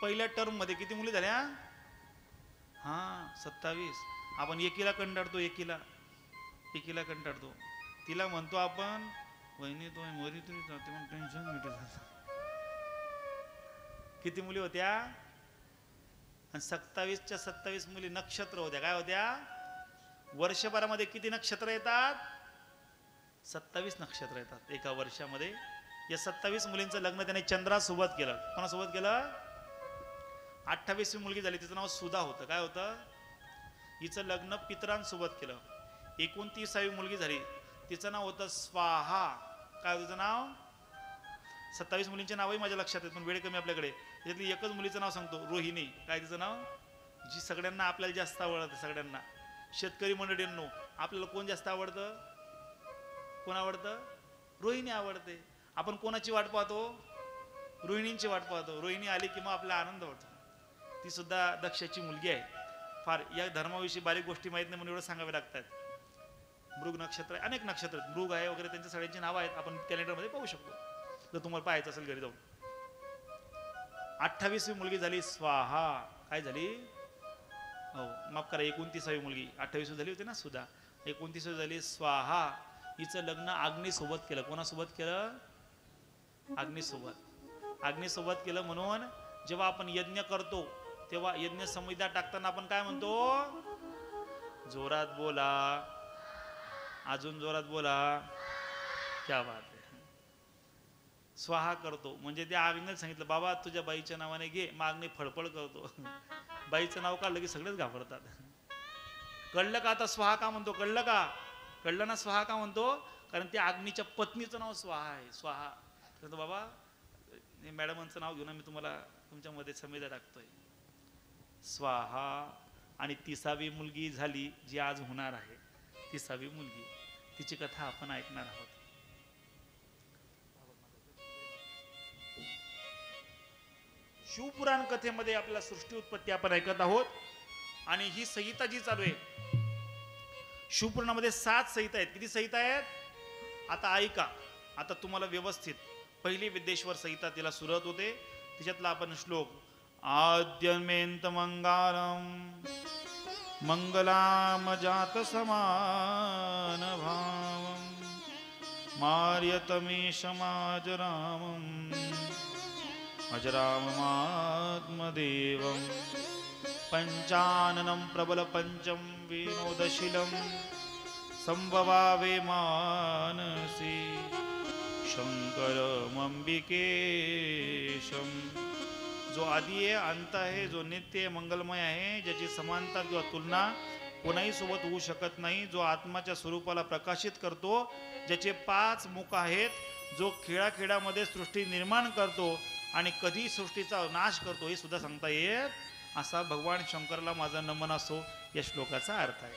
पहिल्या टर्म मध्ये? किती मुली झाल्या? हा 27. आपण एकीला कंटाळतो, एकीला कंटाळतो. तिला म्हणतो आपण वहिनी तो मोरी तरी जाते पण टेन्शन मिटत. किती मुली होत्या? आणि 27च्या 27 मुली नक्षत्र होत्या. काय होत्या? वर्षभरामध्ये किती नक्षत्र येतात? 27 नक्षत्र येतात एका वर्षामध्ये. या 27 मुलींचं लग्न त्याने चंद्रासोबत केलं. कोणासोबत केलं? 28वी मुलगी झाली, तिचं नाव सुधा होतं. काय होतं? हिचं लग्न पितरांसोबत केलं. 29वी मुलगी झाली, तिचं नाव होतं स्वाहा. काय होतं तिचं नाव? 27 मुलींचे नावही माझ्या लक्षात आहेत, पण वेळ कमी आपल्याकडे. त्यातली एकच मुलीचं नाव सांगतो, रोहिणी. काय तिचं नाव? जी सगळ्यांना आपल्याला जास्त आवडतं. सगळ्यांना शेतकरी मंडळींनो, आपल्याला कोण जास्त आवडतं? कोण आवडतं? रोहिणी आवडते. आपण कोणाची वाट पाहतो? रोहिणींची वाट पाहतो. रोहिणी आली की मग आपला आनंद वाटतो. ती सुद्धा दक्षाची मुलगी आहे. फार या धर्माविषयी बारीक गोष्टी माहीत नाही म्हणून एवढं सांगावे लागतात. मृग नक्षत्र आहे, अनेक नक्षत्र मृग आहे वगैरे, त्यांच्या सगळ्यांची नावं आहेत. आपण कॅलेंडरमध्ये पाहू शकतो जर तुम्हाला पाहायचं असेल घरी जाऊन. 28वी मुलगी झाली स्वाहा. काय झाली? हो माफ करा, 29वी मुलगी. 28वी झाली होती ना सुद्धा. 29वी झाली स्वाहा. हिचं लग्न अग्नीसोबत केलं. कोणासोबत केलं? अग्नीसोबत केलं. म्हणून जेव्हा आपण यज्ञ करतो तेव्हा यज्ञ संहिता टाकताना आपण काय म्हणतो? जोरात बोला, अजून जोरात बोला. क्या बात आहे. स्वाहा करतो म्हणजे त्या अग्नीला सांगितलं, बाबा तुझ्या बाईच्या नावाने घे. मग अग्नी फळफळ करतो. बाईचं नाव काढलं की सगळेच घाबरतात. कळलं का आता स्वाहा का म्हणतो? कळलं का? कळलं ना स्वाहा का म्हणतो? कारण त्या अग्नीच्या पत्नीचं नाव स्वाहा आहे. स्वाहा. तर बाबा मॅडमांचं नाव घेऊन मी तुम्हाला तुमच्यामध्ये संहिता टाकतोय. स्वाहा. आणि 30वी मुलगी झाली जी आज होणार आहे. 30वी मुलगी, तिची कथा आपण ऐकणार आहोत. शिवपुराण कथेमध्ये आपल्याला सृष्टी उत्पत्ती आपण ऐकत आहोत. आणि ही संहिता जी चालू आहे शिवपुराणामध्ये 7 संहिता आहेत. किती संहिता आहेत? आता ऐका. आता तुम्हाला व्यवस्थित पहिली विद्येश्वर संहिता तिला सुरुवात होते. तिच्यातला आपण श्लोक आद्यमेंत मंगलम मंगलाम जात समान भावम मार्यतमे समाजरामम अजराममात्मदेवम पंचाननं प्रबल पंचम विनोदशीलम संभवावे मानसी शंकरमंबिकेशम. जो आदि आहे, अंत आहे, जो नित्य आहे, मंगलमय आहे, ज्याची समानता किंवा तुलना कोणाही सोबत होऊ शकत नाही, जो आत्माच्या स्वरूपाला प्रकाशित करतो, ज्याचे 5 मुख आहेत, जो खेळाखेळामध्ये सृष्टी निर्माण करतो आणि कधी सृष्टीचा नाश करतो हे सुद्धा सांगता येत, असा भगवान शंकरला माझा नमन असो. या श्लोकाचा अर्थ आहे.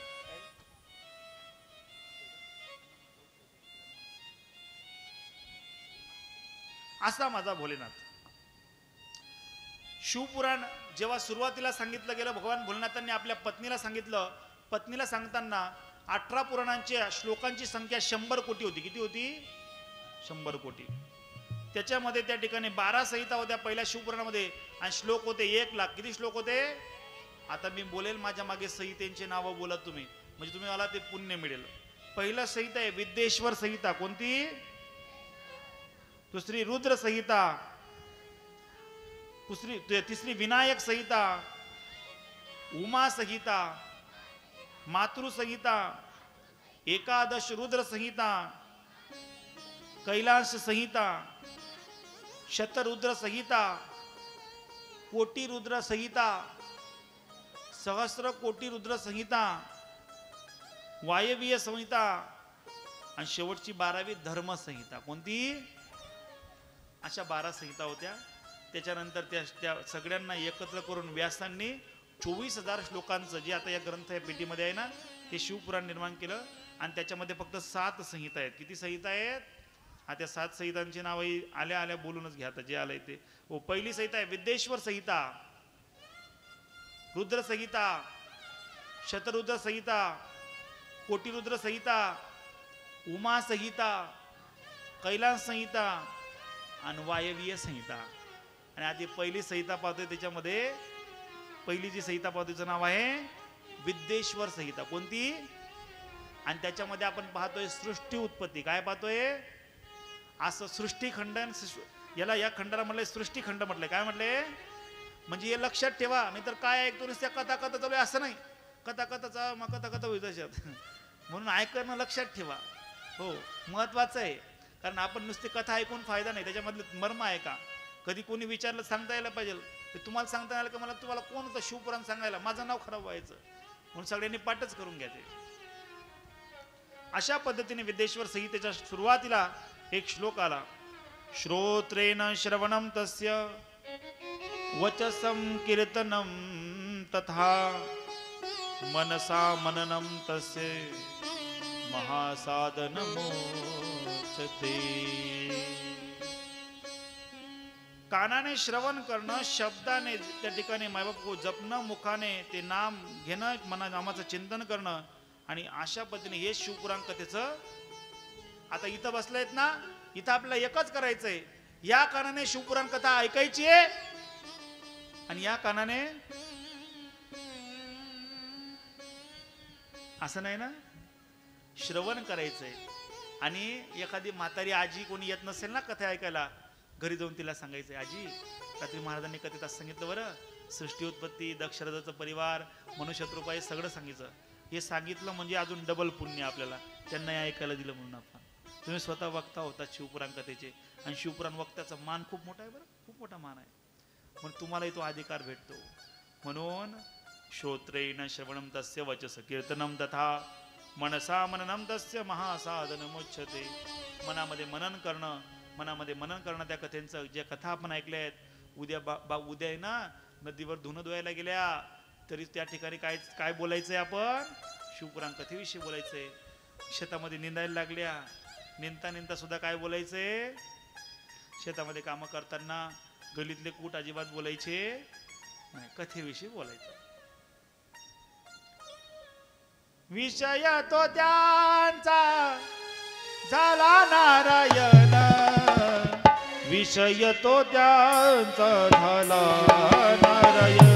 असा माझा भोलेनाथ. शिवपुराण जेव्हा सुरुवातीला सांगितलं गेलं, भगवान भोलेनाथांनी आपल्या पत्नीला सांगितलं. पत्नीला सांगताना 18 पुराणांच्या श्लोकांची संख्या 100 कोटी होती. किती होती? 100 कोटी. त्याच्यामध्ये त्या ठिकाणी 12 संहिता होत्या पहिल्या शिवपुराणामध्ये आणि श्लोक होते 1,00,000. किती श्लोक होते? आता मी बोलेल, माझ्या मागे संहितेचे नाव बोला तुम्ही, म्हणजे तुम्ही मला ते पुण्य मिळेल. पहिला संहिता आहे विद्येश्वर संहिता. कोणती? दुसरी रुद्र संहिता. तिसरी विनायक संहिता, उमा संहिता, मातृ संहिता, एकादश रुद्र संहिता, कैलास संहिता, शतरुद्र संहिता, कोटी रुद्र संहिता, सहस्र कोटी रुद्र संहिता, वायवीय संहिता आणि शेवटची 12वी धर्म संहिता. कोणती? अशा 12 संहिता होत्या. त्याच्यानंतर त्या सगळ्यांना एकत्र करून व्यासांनी 24,000 श्लोकांचं जे आता या ग्रंथ या पेटीमध्ये आहे ना ते शिवपुराण निर्माण केलं. आणि त्याच्यामध्ये फक्त 7 संहिता आहेत. किती संहिता आहेत? त्या 7 संहितांची नावं आल्या आल्या बोलूनच घ्या आता जे आलंय ते. पहिली संहिता आहे विद्येश्वर संहिता, रुद्र संहिता, शतरुद्र संहिता, कोटिरुद्र संहिता, उमा संहिता, कैलास संहिता आणि वायवीय संहिता. आणि आधी पहिली संहिता पाहतोय त्याच्यामध्ये पहिली जी संहिता पाहतोय तिचं नाव आहे विद्येश्वर संहिता. कोणती? आणि त्याच्यामध्ये आपण पाहतोय सृष्टी उत्पत्ती. काय पाहतोय? असं सृष्टीखंडन. याला या खंडाला म्हटलंय सृष्टीखंड म्हटलंय. काय म्हटलंय? म्हणजे हे लक्षात ठेवा, नाहीतर काय ऐकतो नुसत्या कथा कथा चालू असं नाही. कथा कथाचा मग कथा कथा होईल म्हणून ऐकणं लक्षात ठेवा. हो महत्वाचं आहे. कारण आपण नुसती कथा ऐकून फायदा नाही, त्याच्यामधलं मर्म आहे का. कधी कोणी विचारलं सांगता यायला पाहिजे. तुम्हाला सांगता आलं का मला तुम्हाला कोण होतं शिवपुराण सांगायला, माझं नाव खराब व्हायचं म्हणून सगळ्यांनी पाठच करून घ्या. ते अशा पद्धतीने विद्येश्वर संहितेच्या सुरुवातीला एक श्लोक आला. श्रोत्रेण श्रवणम तस्य वचसं कीर्तनं तथा मनसा मननं तस्य महासाधनमोचते. कानाने श्रवण करणं, शब्दाने त्या ठिकाणी मायबाप को जपणं, मुखाने ते नाम घेणं, मना नामाचं चिंतन करणं. आणि अशा पद्धतीने हे शिवपुराण कथेचं आता इथं बसलेत ना, इथं आपल्याला एकच करायचंय. या कानाने शिवपुराण कथा ऐकायची आहे आणि या कानाने असं नाही ना श्रवण करायचंय. आणि एखादी म्हातारी आजी कोणी येत नसेल ना कथा ऐकायला, घरी जाऊन तिला सांगायचंय आजी रात्री महाराजांनी कथेत असं सांगितलं बरं, सृष्टी उत्पत्ती, दक्षराजाचा परिवार, मनुशत्रुपाय सगळं सांगितलं. हे सांगितलं म्हणजे अजून डबल पुण्य आपल्याला, त्यांना ऐकायला दिलं म्हणून. आपण तुम्ही स्वतः वक्ता होता शिवपुराण कथेचे आणि शिवपुराण वक्त्याचा मान खूप मोठा आहे बरं, खूप मोठा मान आहे. म्हणून तुम्हालाही तो अधिकार भेटतो. म्हणून श्रोत्रेण श्रवणं तस्य वचस कीर्तनं तथा मनसा मननं तस्य महासाधनमुच्यते. मनामध्ये मनन करणं त्या कथेंचं. ज्या कथा आपण ऐकल्या आहेत, उद्या उद्या आहे ना नदीवर धुणं धुवायला गेल्या तरी त्या ठिकाणी काय बोलायचंय आपण? शिवपुराण कथेविषयी बोलायचंय. शेतामध्ये निंदायला लागल्या, निंदता सुद्धा काय बोलायचंय? शेतामध्ये कामं करताना गलीतले कूट अजिबात बोलायचे नाही, कथेविषयी बोलायचं. विषय तो त्यांचा झाला नारायण, विषय तो त्यांचा झाला नारायण,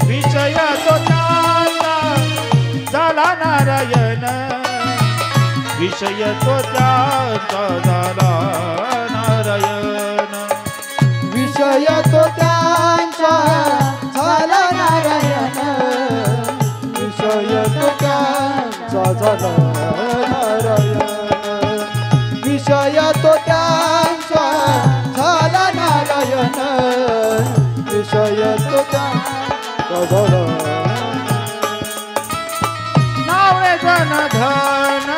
विषय तो त्यांचा झाला नारायण, विषय तो त्यांचा झाला नारायण, विषय तो त्यांचा झाला नारायण, विषय तो त्यांचा झाला नारायण, विषय तो त्यांचा झाला नारायण, विषय तो त्यांचा झाला. नावळे जन धन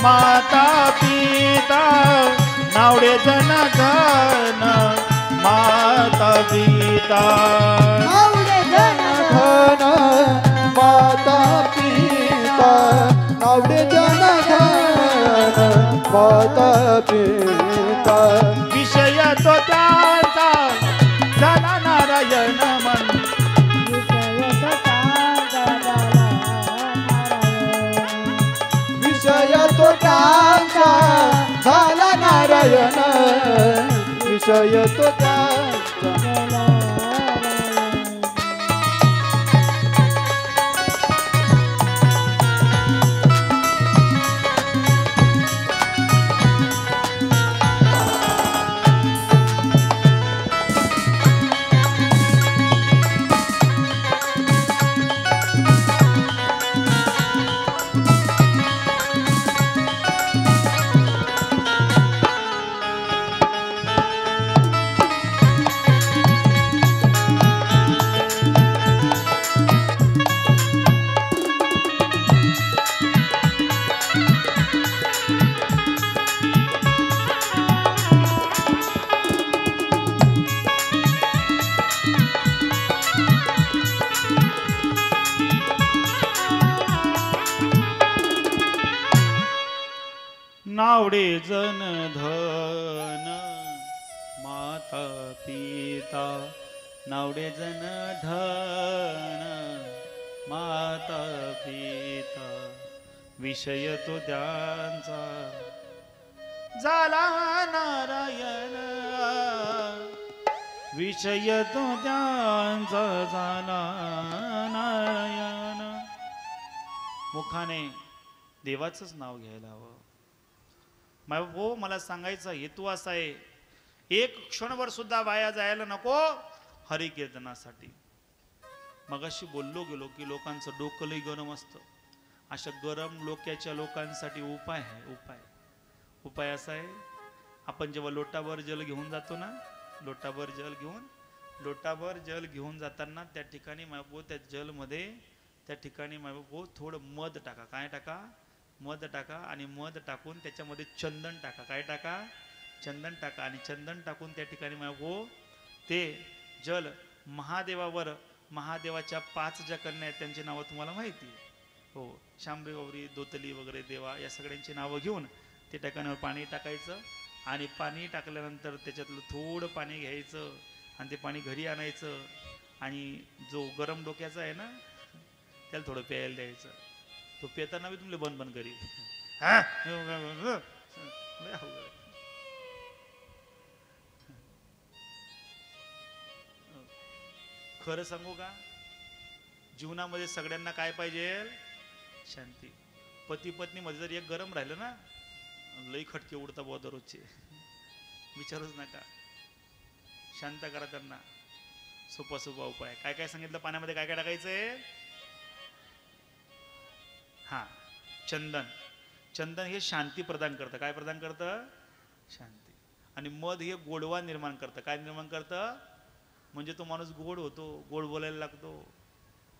माता पिता, नावळे जन धन माता पिता, नावडे जन धन माता पिता, नावडे जन धन माता पिता, विषय तो त्यांचा झाला नारायण मन, विषय तो त्यांचा झाला नारायण, विषय तो त्यांचा. नावडे जन धन माता पिता नावडे जन धन माता पिता विषय तो त्यांचा झाला नारायण विषय तो त्यांचा झाला नारायण मुखाने देवाचंच नाव घ्यायला हवं हो मला सांगायचा हेतू असा आहे एक क्षणभर सुद्धा वाया जायला नको हरिकीर्तनासाठी मगाशी बोललो गेलो की लोकांचं डोकं लई गरम असतं अशा गरम डोक्याच्या लोकांसाठी उपाय आहे उपाय असा आहे आपण जेव्हा लोटाभर जल घेऊन जातो ना लोटाभर जल घेऊन जाताना त्या ठिकाणी मायबो त्या जलमध्ये त्या ठिकाणी मायबो थोडं मध टाका काय टाका मध टाका आणि मध टाकून त्याच्यामध्ये चंदन टाका काय टाका चंदन टाका आणि चंदन टाकून त्या ठिकाणी मायबो ते जल महादेवाच्या 5 ज्या कन्या आहेत त्यांची नावं तुम्हाला माहिती आहे हो शांभवी गौरी दोतली वगैरे देवा या सगळ्यांची नावं घेऊन ते ठिकाणावर पाणी टाकायचं आणि पाणी टाकल्यानंतर त्याच्यातलं थोडं पाणी घ्यायचं आणि ते पाणी घरी आणायचं आणि जो गरम डोक्याचा आहे ना त्याला थोडं प्यायला द्यायचं तो पेताना बी तुमले बंद करी खरं सांगू का जीवनामध्ये सगळ्यांना काय पाहिजे शांती पती पत्नी मध्ये जर एक गरम राहिलं ना लई खटके उडता बुवा दररोजचे विचारूच नका शांत करा त्यांना सोपा उपाय काय काय सांगितलं पाण्यामध्ये काय काय टाकायचंय हा चंदन हे शांती प्रदान करतं काय प्रदान करतं शांती आणि मध हे गोडवा निर्माण करतं काय निर्माण करतं म्हणजे तो माणूस गोड होतो गोड बोलायला लागतो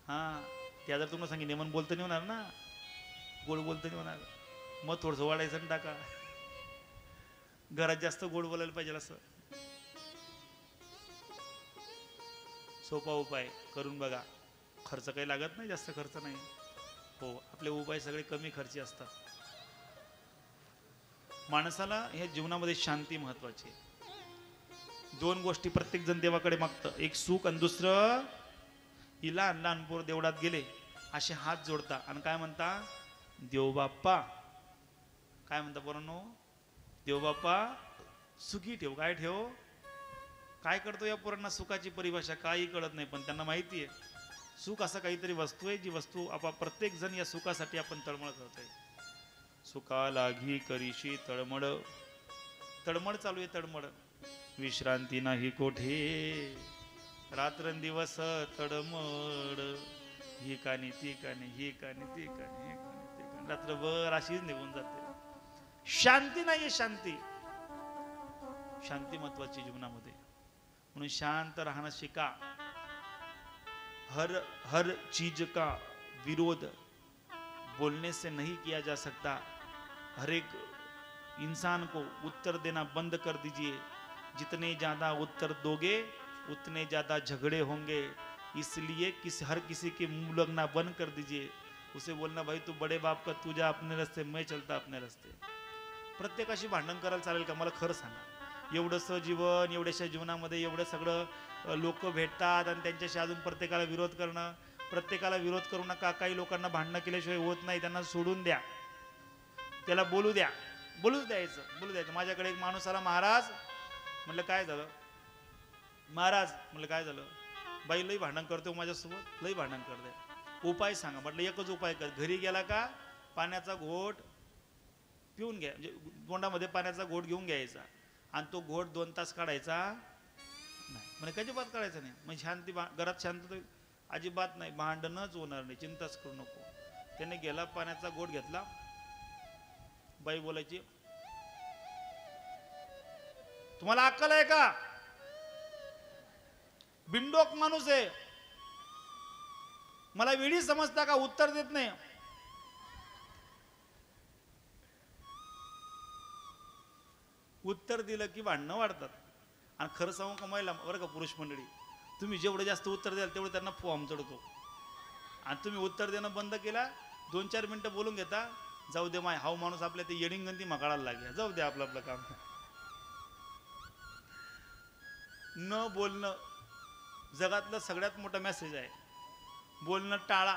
हा त्या जर तुम्हाला सांगितलं मन बोलतं नाही होणार ना गोड बोलतं नाही होणार मग थोडंसं वाढायचं आणि टाका घरात जास्त गोड बोलायला पाहिजे असं सोपा उपाय करून बघा खर्च काही लागत नाही जास्त खर्च नाही हो आपले उपाय सगळे कमी खर्ची असतात माणसाला ह्या जीवनामध्ये शांती महत्वाची आहे 2 गोष्टी प्रत्येक जण देवाकडे मागतं एक सुख आणि दुसरं हिला लहान पोर देवळात गेले असे हात जोडता आणि काय म्हणता देव बाप्पा काय म्हणता पोरांनो देव बाप्पा सुखी ठेव काय ठेव काय करतो या पोरांना सुखाची परिभाषा काही कळत नाही पण त्यांना माहिती आहे सुख असं काहीतरी वस्तू आहे जी वस्तू प्रत्येक जण या सुखासाठी आपण तळमळ करतोय सुखा लागी करीशी तळमळ चालू आहे तळमळ विश्रांती नाही कोठे रात्रंदिवस तळमळ ही कानी ती कानी रात्रभर अशीच निघून जाते शांती नाहीये शांती महत्वाची जीवनामध्ये म्हणून शांत राहणं शिका हर चीज का विरोध बोलने से नहीं किया जा सकता हर एक इंसान को उत्तर देना बंद कर दीजिए जितने ज्यादा उत्तर दोगे उतने ज्यादा झगड़े होंगे इसलिए हर किसी के मुंह लगना बंद कर दीजिए उसे बोलना भाई तू बड़े बाप का तू जा अपने रस्ते मैं चलता अपने रस्ते प्रत्येकाशी भांडण करायला चालेल का मला खरं सांगा एवढंसं जीवन एवढ्याशा जीवनामध्ये एवढं सगळं लोक भेटतात आणि त्यांच्याशी अजून प्रत्येकाला विरोध करणं प्रत्येकाला विरोध करू नका काही लोकांना भांडणं केल्याशिवाय होत नाही त्यांना सोडून द्या त्याला बोलू द्यायचं माझ्याकडे एक माणूस आला महाराज म्हणलं काय झालं महाराज म्हणलं काय झालं बाई लई भांडण करतो माझ्यासोबत लई भांडण करते उपाय सांगा म्हटलं एकच उपाय कर घरी गेला का पाण्याचा घोट पिऊन घ्या म्हणजे तोंडामध्ये पाण्याचा घोट घेऊन घ्यायचा आणि तो घोट 2 तास काढायचा नाही म्हणजे अजिबात काढायचा नाही म्हणजे शांती घरात शांत अजिबात नाही भांडणच होणार नाही चिंताच करू नको त्याने गेला पाण्याचा घोट घेतला बाई बोलायची तुम्हाला अक्कल आहे का बिंडोक माणूस आहे मला वेळी समजता का उत्तर देत नाही उत्तर दिलं की भांडणं वाढतात आणि खरं सांगू कमायला बरं का पुरुष मंडळी तुम्ही जेवढं जास्त उत्तर द्याल तेवढं त्यांना फॉर्म चढतो आणि तुम्ही उत्तर देणं बंद केला 2-4 मिनिटं बोलून घेता जाऊ दे माय हाव माणूस आपल्या ते येडिंगंती मकाळायला लागल्या, जाऊ दे आपलं आपलं काम. न बोलणं जगातलं सगळ्यात मोठा मेसेज आहे. बोलणं टाळा,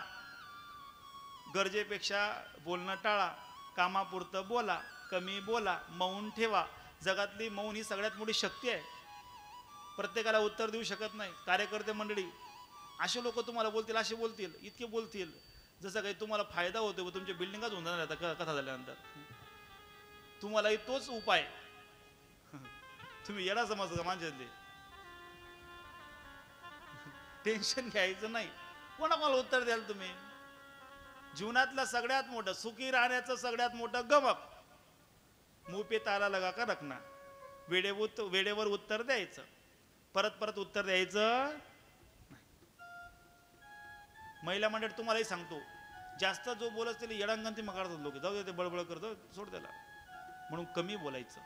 गरजेपेक्षा बोलणं टाळा, कामापुरतं बोला, कमी बोला, मौन ठेवा. जगातली मौन ही सगळ्यात मोठी शक्ती आहे. प्रत्येकाला उत्तर देऊ शकत नाही. कार्यकर्ते मंडळी असे लोक तुम्हाला बोलतील, असे बोलतील, इतके बोलतील जसं काही तुम्हाला फायदा होतो व तुमच्या बिल्डिंगच होऊन जाणार आता कथा झाल्यानंतर. तुम्हालाही तोच उपाय. तुम्ही येडा समजता माणसातले. टेन्शन घ्यायचं नाही. कोणाकोणाला उत्तर द्याल तुम्ही? जीवनातलं सगळ्यात मोठं सुखी राहण्याचं सगळ्यात मोठं गमक मुंह पे ताला लगा का रखना. वेळेवर उत्तर द्यायचं, परत परत उत्तर द्यायचं. महिला मंडळ तुम्हालाही सांगतो, जास्त जो बोलत त्याला येडांगंती मकाळतात लोक. जाऊ दे, ते बळबळ करतो, सोड त्याला. म्हणून कमी बोलायचं,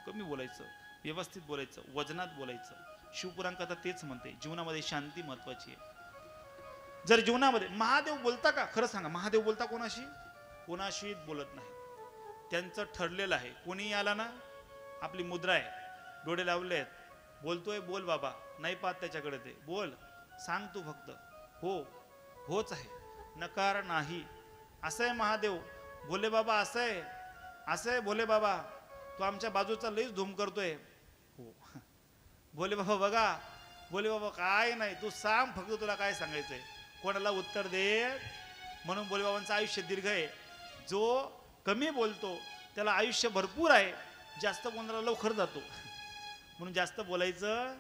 कमी बोलायचं, व्यवस्थित बोलायचं, वजनात बोलायचं. शिवपुराण कथा तेच म्हणते, जीवनामध्ये शांती महत्वाची आहे. जर जीवनामध्ये महादेव बोलता का? खरं सांगा, महादेव बोलता कोणाशी? कोणाशी बोलत नाही. त्यांचं ठरलेलं आहे. कोणी आला ना, आपली मुद्रा आहे, डोळे लावले आहेत, बोलतोय बोल बाबा, नाही पाहत त्याच्याकडे, ते बोल, सांग तू फक्त हो, होच आहे, नकार नाही. असं आहे महादेव. भोले बाबा असं आहे, असं आहे भोले बाबा, तो आमच्या बाजूचा लईच धूम करतोय. हो भोले बाबा बघा, भोले बाबा काय नाही, तू सांग फक्त तुला काय सांगायचंय, कोणाला उत्तर दे. म्हणून भोले बाबांचं आयुष्य दीर्घ आहे. जो कमी बोलतो त्याला आयुष्य भरपूर आहे, जास्त बोलणारा लवकर जातो. म्हणून जास्त बोलायचं,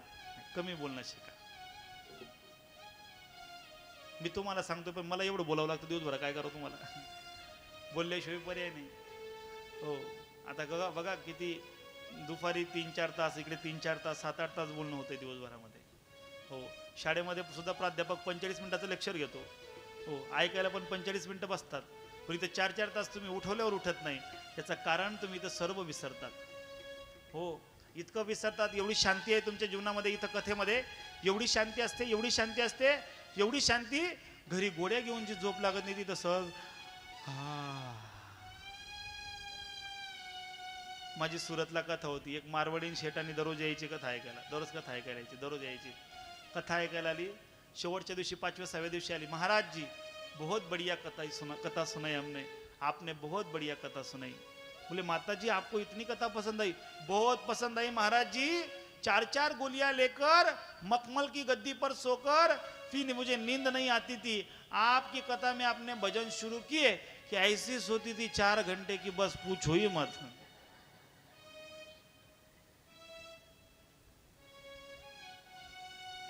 कमी बोलणं शिका. मी तुम्हाला सांगतो, पण मला एवढं बोलावं लागतं दिवसभर, काय करू तुम्हाला? बोलल्याशिवाय पर्याय नाही. हो आता बघा किती दुपारी 3-4 तास, इकडे 3-4 तास, 7-8 तास बोलणं होतंय दिवसभरामध्ये. हो शाळेमध्ये सुद्धा प्राध्यापक 45 मिनिटाचं लेक्चर घेतो. हो ऐकायला पण 45 मिनिटं बसतात. पण इथं 4-4 तास तुम्ही उठवल्यावर उठत नाही. त्याचं कारण तुम्ही इथं सर्व विसरतात. हो इतकं विसरतात. एवढी शांती आहे तुमच्या जीवनामध्ये, इथं कथेमध्ये एवढी शांती असते, एवढी शांती असते, एवढी शांती, घरी गोड्या घेऊन जी झोप लागत नाही तिथं सहज. माझी सुरतला कथा होती. एक मारवाडी शेटांनी दररोज यायची कथा ऐकायला, दररोज कथा ऐकायला यायची, दररोज यायची. कथा ऐकायला आली. शेवटच्या दिवशी 5व्या-6व्या दिवशी आली. महाराज जी बहुत बढ़िया कथा सुनाई हमने, आपने बहुत बढ़िया कथा सुनाई. बोले माता जी आपको इतनी कथा पसंद आई? बहुत पसंद आई महाराज जी. 4-4 गोलियां लेकर मखमल की गद्दी पर सोकर फिर मुझे नींद नहीं आती थी. आपकी कथा में आपने भजन शुरू किए कि ऐसी सोती थी 4 घंटे की, बस पूछो ही मत.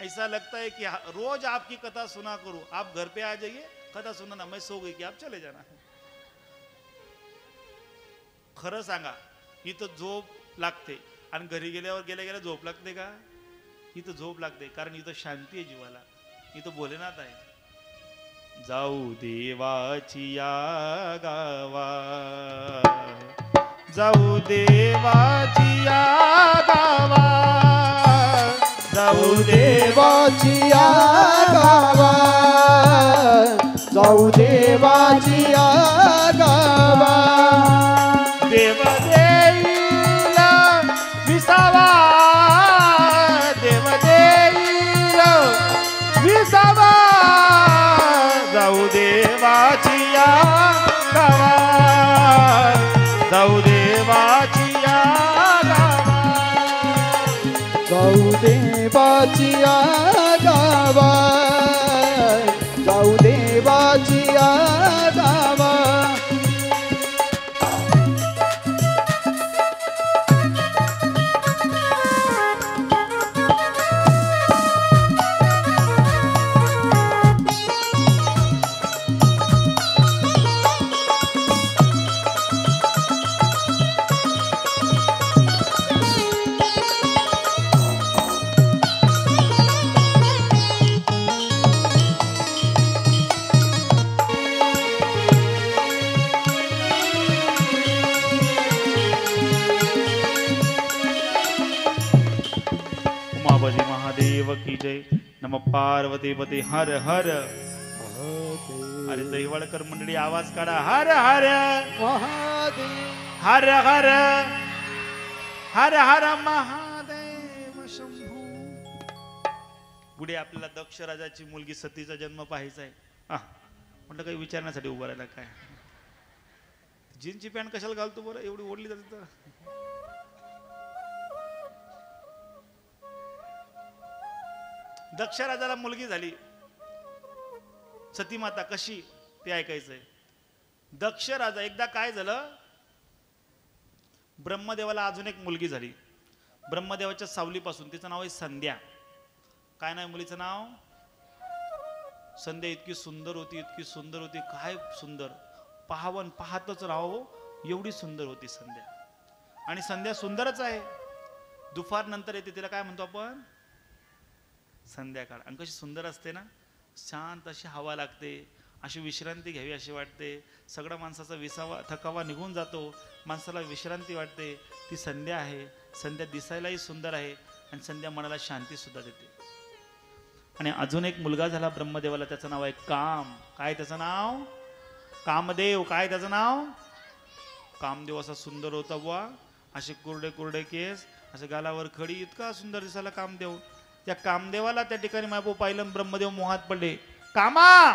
ऐसा लगता है कि रोज आपकी कथा सुना करूं. आप घर पे आ जाइए, कथा सुनाना, मैं सो गई कि आप चले जाना. खरं सांगा, इथं झोप लागते आणि घरी गेल्यावर गेल्या झोप लागते का? इथं झोप लागते, कारण इथं शांती आहे जीवाला. इथं भोलेनाथ आहे. जाऊ देवाची या गावा, जाऊ देवाची या गावा, जाऊ देवाची या गावा, जाऊ देवाची या गावा. देव देईला विसावा, देव देईला विसावा, जाऊ देवाची या गावा, जाऊ देवाची या गावा, जाऊ देवाची या गावा, जाऊ देवाची या गावा. उमापति महादेव की जय. नमः पार्वती पति हर हर. अरे दहिवळकर मंडळी आवाज काढा, हर हर महादेव हर हर हर हर महादेव शंभू. पुढे आपल्याला दक्ष राजाची मुलगी सतीचा जन्म पाहायचा आहे. म्हटलं काही विचारण्यासाठी उभं राहिला काय, जीनची पॅन्ट कशाला घालतो बरं, एवढी ओढली जाते तर. दक्ष राजाला मुलगी झाली सती माता, कशी ते ऐकायचंय. दक्ष राजा एकदा काय झालं, ब्रह्मदेवाला अजून एक मुलगी झाली. ब्रह्मदेवाच्या सावलीपासून, तिचं नाव आहे संध्या. काय नाही मुलीचं नाव, संध्या. इतकी सुंदर होती, इतकी सुंदर होती, काय सुंदर, पाहावं पाहतच राहावं एवढी सुंदर होती संध्या. आणि संध्या सुंदरच आहे. दुपार नंतर येते, तिला काय म्हणतो आपण, संध्याकाळ. आणि कशी सुंदर असते ना, शांत अशी हवा लागते, अशी विश्रांती घ्यावी अशी वाटते. सगळा माणसाचा विसावा थकावा निघून जातो, माणसाला विश्रांती वाटते. ती संध्या आहे. संध्या दिसायलाही सुंदर आहे आणि संध्या मनाला शांती सुद्धा देते. आणि अजून एक मुलगा झाला ब्रह्मदेवाला, त्याचं नाव आहे काम. काय त्याचं नाव, कामदेव. काय त्याचं नाव, कामदेव. असा सुंदर होता बुवा, असे कुरडे कुरडे केस, असे गालावर खडी, इतका सुंदर दिसायला कामदेव. त्या कामदेवाला त्या ठिकाणी मायबो पाहिलं, ब्रह्मदेव मोहात पडले. कामा,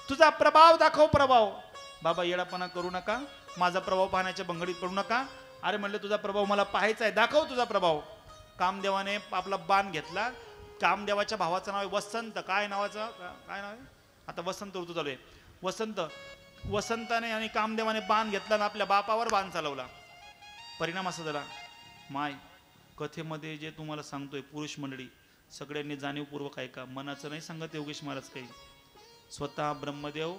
तुझा प्रभाव दाखव, प्रभाव. बाबा येडापणा करू नका, माझा प्रभाव पाहण्याच्या भंगडीत पडू नका. अरे म्हणले तुझा प्रभाव मला पाहायचा आहे, दाखव तुझा प्रभाव. कामदेवाने आपला बाण घेतला. कामदेवाच्या भावाचं नाव आहे वसंत. काय नावाचं, काय नाव आहे, आता वसंत ऋतू चालू आहे. वसंत. वसंताने आणि कामदेवाने बाण घेतला आणि आपल्या बापावर बाण चालवला. परिणाम असा झाला, माय कथेमध्ये जे तुम्हाला सांगतोय पुरुष मंडळी सगळ्यांनी जाणीवपूर्वक ऐका, मनाचं नाही सांगत योगेश महाराज काही. स्वतः ब्रह्मदेव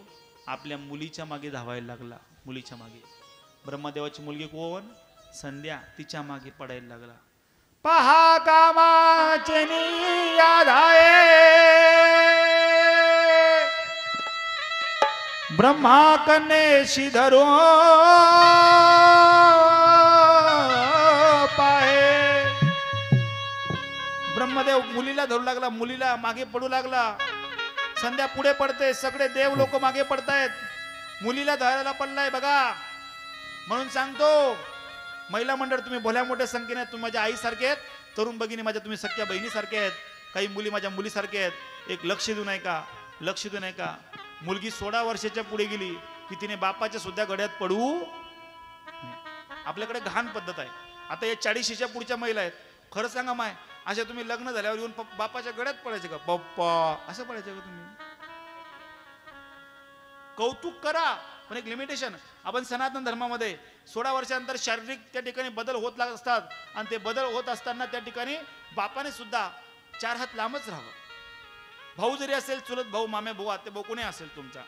आपल्या मुलीच्या मागे धावायला लागला. मुलीच्या मागे, ब्रह्मदेवाची मुलगी कोण, संध्या, तिच्या मागे पडायला लागला. पहा कामाचे नियाधाये, ब्रह्मा कन्येशी धरो पाहे. ब्रह्मदेव मुलीला धरू लागला, मुलीला मागे पडू लागला. संध्या पुढे पडते, सगळे देव लोक मागे पडतायत. मुलीला धरायला पडलाय बघा. म्हणून सांगतो महिला मंडळ, तुम्ही भल्या मोठ्या संख्येने, तुम्ही माझ्या आईसारखे आहेत, तरुण भगिनी माझ्या तुम्ही सख्या बहिणीसारखे आहेत, काही मुली माझ्या मुलीसारखे आहेत. एक लक्ष देऊ नाही का, लक्ष देऊ नाही का. मुलगी 16 वर्षाच्या पुढे गेली की तिने बापाच्या सुद्धा गड्यात पडू. आपल्याकडे घाण पद्धत आहे. आता या 40च्या पुढच्या महिला आहेत, खरं सांगा माय, अशा तुम्ही लग्न झाल्यावर येऊन बापाच्या गड्यात पडायचे का, पप्पा असं पडायचं का तुम्ही. कौतुक करा पण एक लिमिटेशन. आपण सनातन धर्मामध्ये 16 वर्षानंतर शारीरिक त्या ठिकाणी बदल होत लागत असतात, आणि ते बदल होत असताना त्या ठिकाणी बापाने सुद्धा 4 हात लांबच राहावं. भाऊ जरी असेल, चुलत भाऊ, मामे भाऊ, आते भाऊ, कोणी असेल तुमचा,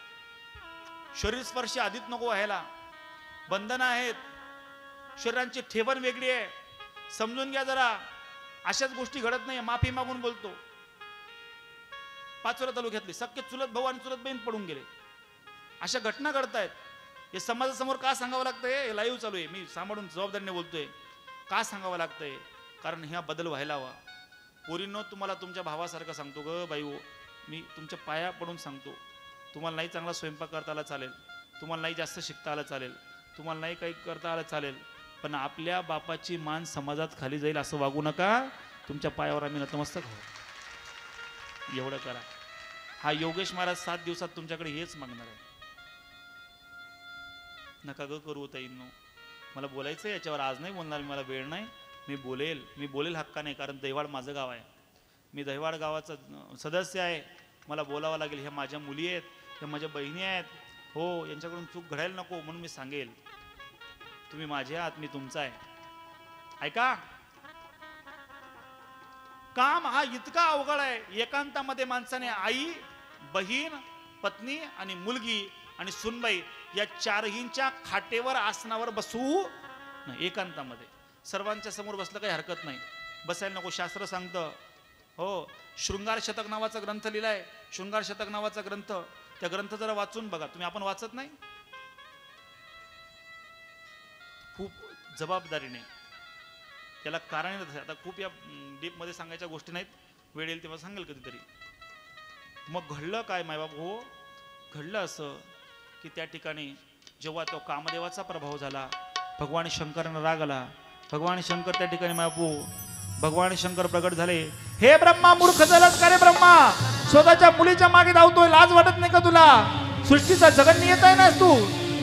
शरीर स्पर्श आधीच नको व्हायला. बंधनं आहेत, शरीरांची ठेवण वेगळी आहे, समजून घ्या जरा. अशाच गोष्टी घडत नाही, माफी मागून बोलतो. पाचोरा तालुक्यातली सख्खे चुलत भाऊ आणि चुलत बहीण पडून गेले. अशा घटना घडतायत. हे समाजासमोर का सांगावं लागतंय, हे लाईव्ह चालू आहे, मी सांभाळून जबाबदारीने बोलतोय. का सांगावं लागतंय, कारण ह्या बदल व्हायला हवा. पोरींनो, तुम्हाला तुमच्या भावासारखं सांगतो ग बाई, मी तुमच्या पाया पडून सांगतो. तुम्हाला नाही चांगला स्वयंपाक करता आला चालेल, तुम्हाला नाही जास्त शिकता आलं चालेल, तुम्हाला नाही काही करता आलं चालेल, पण आपल्या बापाची मान समाजात खाली जाईल असं वागू नका. तुमच्या पायावर आम्ही नतमस्तक आहोत, एवढं करा. हा योगेश महाराज 7 दिवसात तुमच्याकडे हेच मागणार आहे. नका ग करू ताईंनो, मला बोलायचं आहे याच्यावर. आज नाही बोलणार, मला वेळ नाही. मी बोलेल हक्काने, कारण दहिवाड माझं गाव आहे. मी दहिवाड गावाचा सदस्य आहे, मला बोलावं लागेल. ह्या माझ्या मुली आहेत, ह्या माझ्या बहिणी आहेत, हो, यांच्याकडून चूक घडायला नको म्हणून मी सांगेल. तुम्ही माझे आहात, मी तुमचा आहे. ऐका, काम हा इतका अवघड आहे. एकांतामध्ये माणसाने आई, बहीण, पत्नी आणि मुलगी आणि सुनबाई या 4हींच्या खाटेवर आसनावर बसू नाही. एकांतामध्ये सर्वांच्या समोर बसलं काही हरकत नाही, बसायला नको. शास्त्र सांगतं, हो, शृंगार शतक नावाचा ग्रंथ लिहिलाय. शृंगार शतक नावाचा ग्रंथ, त्या ग्रंथ जरा वाचून बघा तुम्ही. आपण वाचत नाही, खूप जबाबदारीने त्याला कारण. आता खूप या डीप मध्ये सांगायच्या गोष्टी नाहीत, वेळ येईल तेव्हा सांगेल कधीतरी. मग घडलं काय मायबाप, हो, घडलं असं की त्या ठिकाणी जेव्हा तो कामदेवाचा प्रभाव झाला, भगवान शंकरांना राग आला. भगवान शंकर त्या ठिकाणी बापू भगवान शंकर प्रगट झाले. हे ब्रह्मा, मूर्ख झालास का रे ब्रह्मा? स्वतःच्या मुलीच्या मागे धावतोय, लाज वाटत नाही का तुला? सृष्टीचा जगन्नियता आहे ना तू,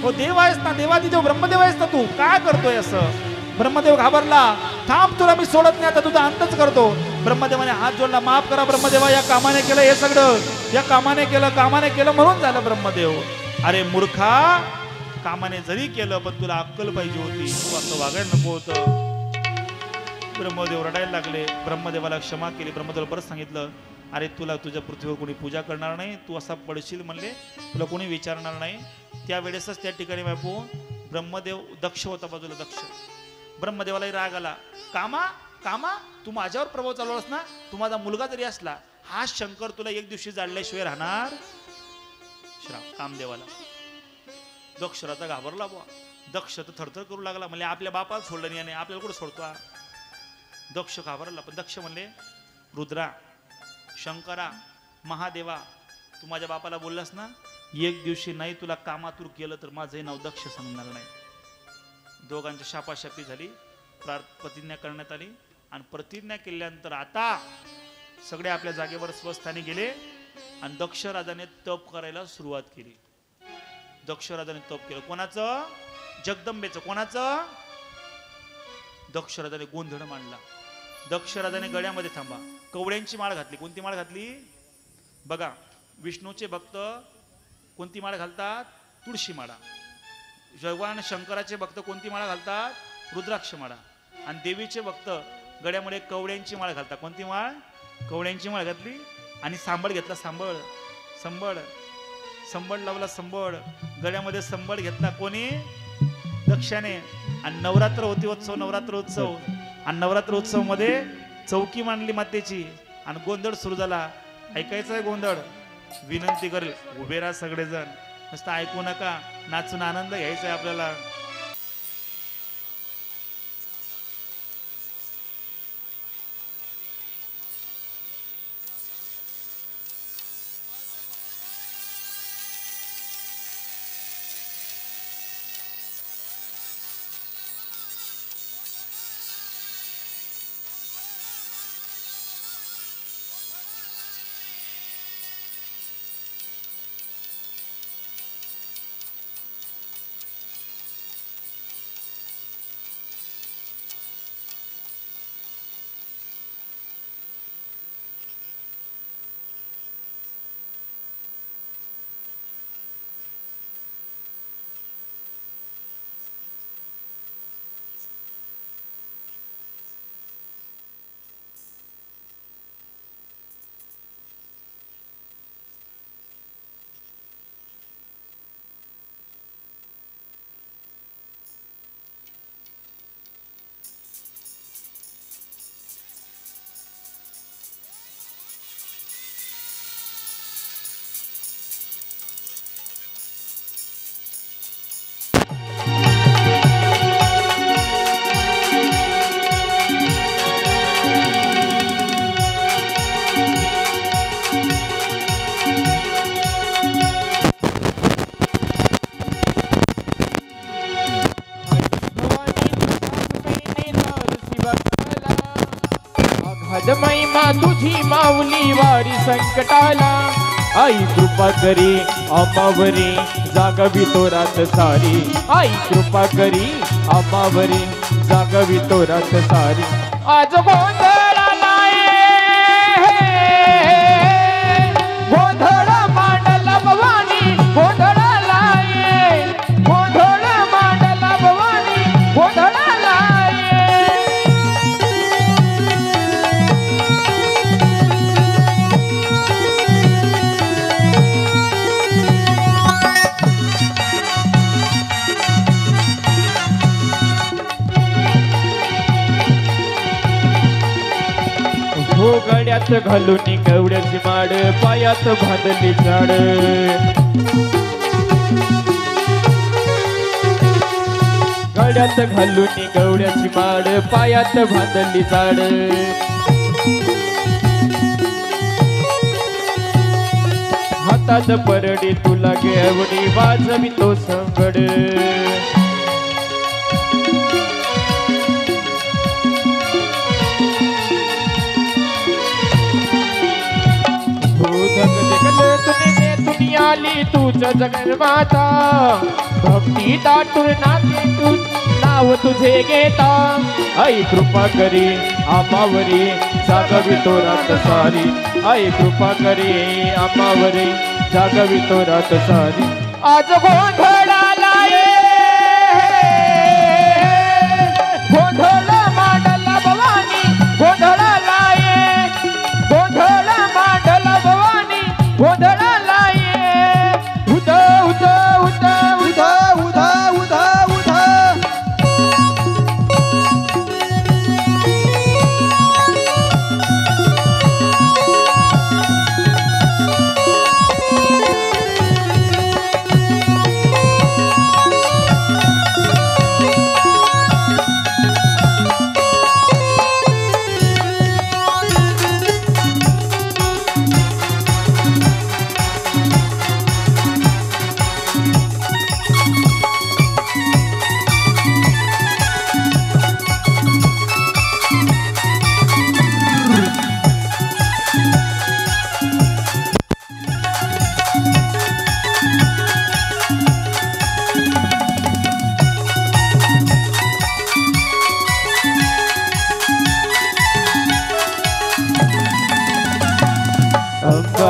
हो देव आहेस ना, देवादिदेव ब्रह्मदेव आहेस ना, तू काय करतोय असं? ब्रह्मदेव घाबरला. थांब, तुला मी सोडत नाही, आता तुझा अंतच करतो. ब्रह्मदेवाने हात जोडला. माफ करा ब्रह्मदेवा, या कामाने केलं हे सगळं, या कामाने केलं म्हणून झालं ब्रह्मदेव. अरे मूर्खा, कामाने जरी केलं पण तुला अक्कल पाहिजे होती, तू असं वागायला नको होतं. ब्रह्मदेव रडायला लागले. ब्रह्मदेवाला क्षमा केली. ब्रह्मदेवाला परत सांगितलं, अरे तुला तुझ्या पृथ्वीवर कोणी पूजा करणार नाही, तू असा पडशील म्हणले, तुला कोणी विचारणार नाही. त्यावेळेसच त्या ठिकाणी बापू ब्रह्मदेव, दक्ष होता बाजूला, दक्ष. ब्रह्मदेवालाही राग आला. कामा तू माझ्यावर प्रभाव चालवलास ना, तू माझा मुलगा जरी असला, हा शंकर तुला एक दिवशी जाळल्याशिवाय राहणार. श्राप कामदेवाला. दक्ष आता घाबरला बुवा. दक्ष तर थरथर करू लागला. म्हणजे आपल्या बापाला सोडलं नाही, आपल्याला कुठं सोडतो? दक्ष घाबरला. पण दक्ष म्हणले, रुद्रा, शंकरा, महादेवा, तू माझ्या बापाला बोललास ना, एक दिवशी नाही तुला कामातूर केलं तर माझंही नाव दक्ष सांगणार नाही. दोघांची शापाशापी झाली. प्रतिज्ञा करण्यात आली आणि प्रतिज्ञा केल्यानंतर आता सगळे आपल्या जागेवर स्वस्थानी गेले आणि दक्ष राजाने तप करायला सुरुवात केली. दक्ष राजाने तप केलं. कोणाचं? जगदंबेचं. कोणाचं? दक्ष राजाने गोंधळ मांडला. दक्ष राजाने गळ्यामध्ये थांबा कवड्यांची माळ घातली. कोणती माळ घातली? बघा, विष्णूचे भक्त कोणती माळ घालतात? तुळशी माळा. भगवान शंकराचे भक्त कोणती माळा घालतात? रुद्राक्ष माळा. आणि देवीचे भक्त गळ्यामध्ये कवड्यांची माळ घालतात. कोणती माळ? कवड्यांची माळ घातली आणि सांबळ घेतला. संबळ लावला. संबळ गळ्यामध्ये संबळ घेतला. कोणी? दक्षाने. आणि नवरात्र होती, नवरात्रोत्सव. आणि नवरात्रोत्सव मध्ये चौकी मांडली मातेची आणि गोंधळ सुरू झाला. ऐकायचा आहे गोंधळ? विनंती करेल, उभे राहा सगळेजण, नुसतं ऐकू नका, नाचून आनंद घ्यायचा आहे आपल्याला. महिमा तुझी माऊली वारी संकटाला, आई कृपा करी आम्हावरी जागवी तो रात सारी, आई कृपा करी आम्हावरी जागवी तो रात सारी. आज गोंधळाला गोंधळ मांडला भवानी, गोंधळाला गोंधळ मांडला भवानी, गोंधळाला हो गड्यात घालून कवड्याची माड, पायात बांधली झाड, गड्यात घालून कवड्याची माड, पायात बांधली झाड. हात शेतात परडी तुला घेवडी वाजवी तो संगड आली तूच जगन्माता भक्ती दाटून नाते तू नाव तुझे घेता आई कृपा करी आम्हावरी जागवी तो रात सारी आई कृपा करी आम्हावरी जागवी तो रात सारी आज गोंधळाला ये गोंधळ मांडला भवानी गोंधळाला ये गोंधळ मांडला भवानी गोंधळाला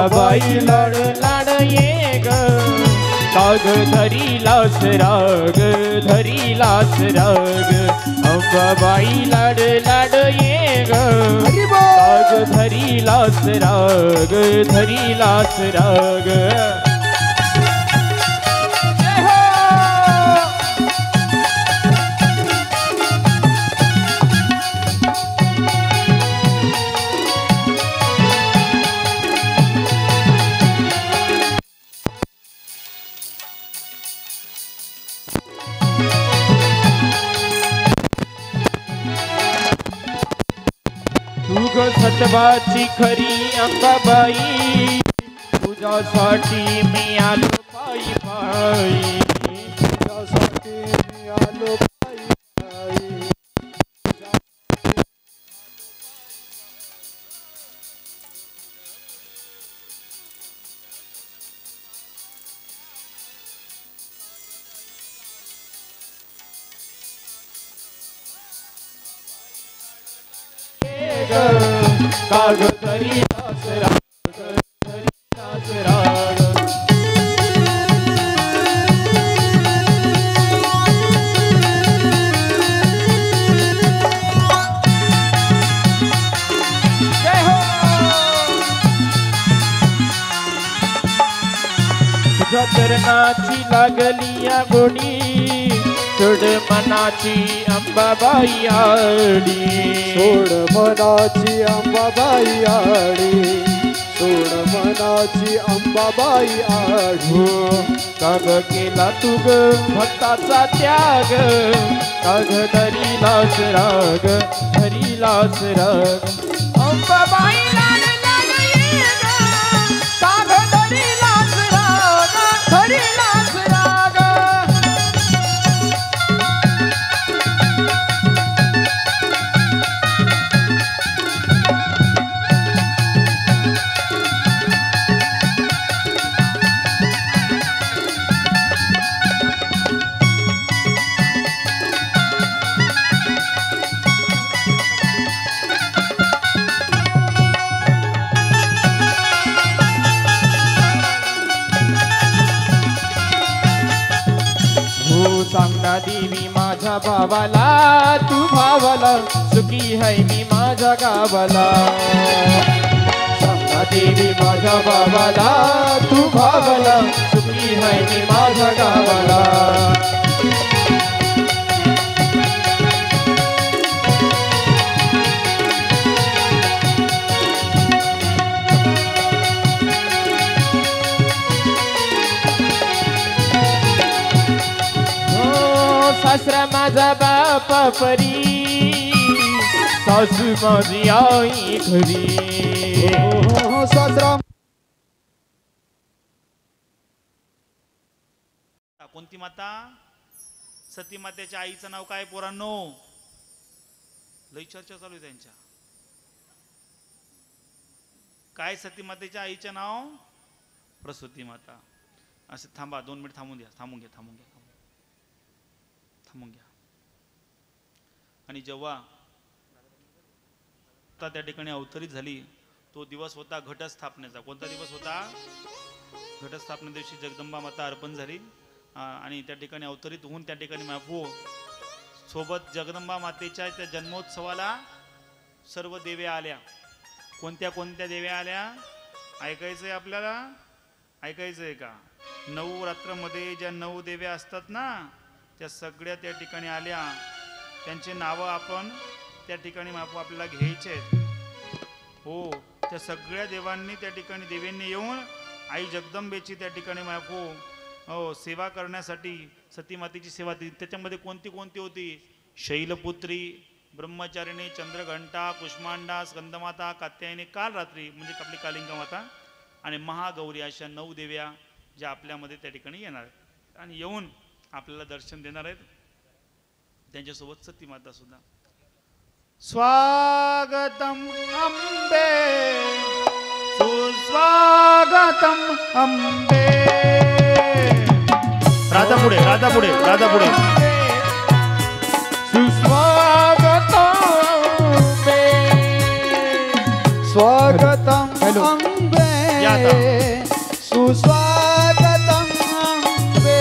बाई लाड लाड ये ग काग धरीलास राग धरीलास राग अंबाबाई लाड लाड ये ग काग धरीलास राग धरीलास राग सतवाची खरी अंबाबाई तुझ्यासाठी मी आलो पायी पायी तुझ्यासाठी मी आलो पायी पायी काग धरीलास राग धरीलास राग जय हो तुझ्या चरणाची लागली या गोडी सोड मनाची अंबाबाई आडी सोड मनाची अंबाबाई आडी सोड मनाची अंबाबाई आडी काग केला तुग भक्ताचा त्याग काग धरीलास राग धरीलास राग अंबाबाई लाड लाड ये ग काग धरीलास राग धरीलास राग सांगना देवी माझ्या भावाला तू भावाला सुखी है मी माझ्या गावाला सांगना देवी माझ्या भावाला तू भावाला सुखी है मी माझ्या गावाला सासरा माझा बापा परी सासू माझी आई घरी सासरा कोणती माता? सती मातेच्या आईचं नाव काय पोरांनो? लई चर्चा चालू आहे त्यांच्या. काय सती मातेच्या आईचे नाव? प्रसूती माता. असे थांबा 2 मिनिट थांबून घ्या. आणि जेव्हा त्या ठिकाणी अवतरित झाली तो दिवस होता घटस्थापनेचा. कोणता दिवस होता? घटस्थापने दिवशी जगदंबा माता अर्पण झाली आणि त्या ठिकाणी अवतरित होऊन त्या ठिकाणी महापू सोबत जगदंबा मातेच्या त्या जन्मोत्सवाला सर्व देव्या आल्या. कोणत्या कोणत्या देव्या आल्या? ऐकायचंय आपल्याला? ऐकायचंय का? 9 रात्रमध्ये ज्या 9 देव्या असतात ना त्या सगळ्या त्या ठिकाणी आल्या. त्यांचे नावं आपण त्या ठिकाणी महापू आपल्याला घ्यायचे आहेत. हो, त्या सगळ्या देवांनी त्या ठिकाणी देवींनी येऊन आई जगदंबेची त्या ठिकाणी महापू हो सेवा करण्यासाठी सतीमातेची सेवा दिली. त्याच्यामध्ये कोणती कोणती होती? शैलपुत्री, ब्रह्मचारिणी, चंद्रघंटा, कुष्मांडा, स्कंदमाता, कात्यायनी, काल रात्री म्हणजे आपली कालिंगा माता आणि महागौरी अशा 9 देव्या ज्या आपल्यामध्ये त्या ठिकाणी येणार आहेत आणि येऊन आपल्याला दर्शन देणार आहेत. त्यांच्यासोबत सतीमाता सुद्धा. स्वागतम अंबे सुस्वागतम अंबे. राधा पुढे सुस्वागतम अंबे. स्वागतम अंबे सुस्वागतम अंबे.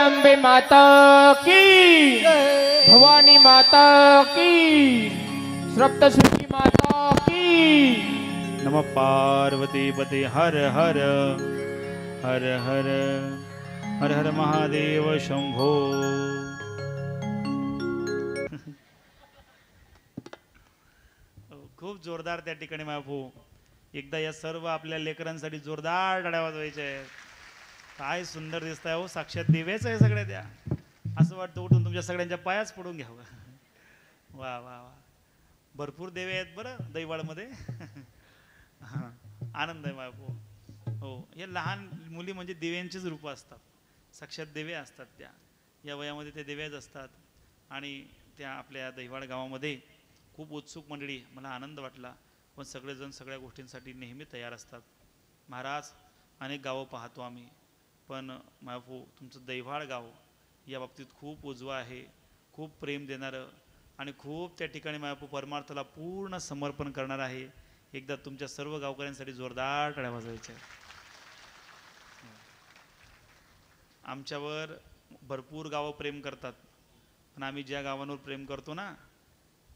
अम्बे माता की, भवानी माता की, सप्तशृंगी माता की। नमः पार्वती पते हर हर हर हर हर हर महादेव शंभो। खूप जोरदार त्या ठिकाणी महापू एकदा या सर्व आपल्या लेकरांसाठी जोरदार टाळ्या वाजवायच्या आहेत। काय सुंदर दिसताय हो, साक्षात दिवेच आहे सगळ्या त्या. असं वाटतं उठून तुमच्या सगळ्यांच्या पायाच पडून घ्यावं. वा वा वा, भरपूर देवे आहेत बरं दैवाळमध्ये. हां, आनंद आहे बापू. हो, हे लहान मुली म्हणजे दिव्यांचीच रूपं असतात, साक्षात देवे असतात त्या. या वयामध्ये ते देवेच असतात. आणि त्या आपल्या दैवाळ गावामध्ये खूप उत्सुक मंडळी, मला आनंद वाटला. पण सगळेजण सगळ्या गोष्टींसाठी नेहमी तयार असतात. महाराज, अनेक गावं पाहतो आम्ही, पण मायपू तुमचं दैवाळ गाव या बाबतीत खूप उजवं आहे, खूप प्रेम देणारं आणि खूप त्या ठिकाणी मायपू परमार्थाला पूर्ण समर्पण करणार आहे. एकदा तुमच्या सर्व गावकऱ्यांसाठी जोरदार टाळ्या वाजवायच्या. आमच्यावर भरपूर गावं प्रेम करतात, पण आम्ही ज्या गावांवर प्रेम करतो ना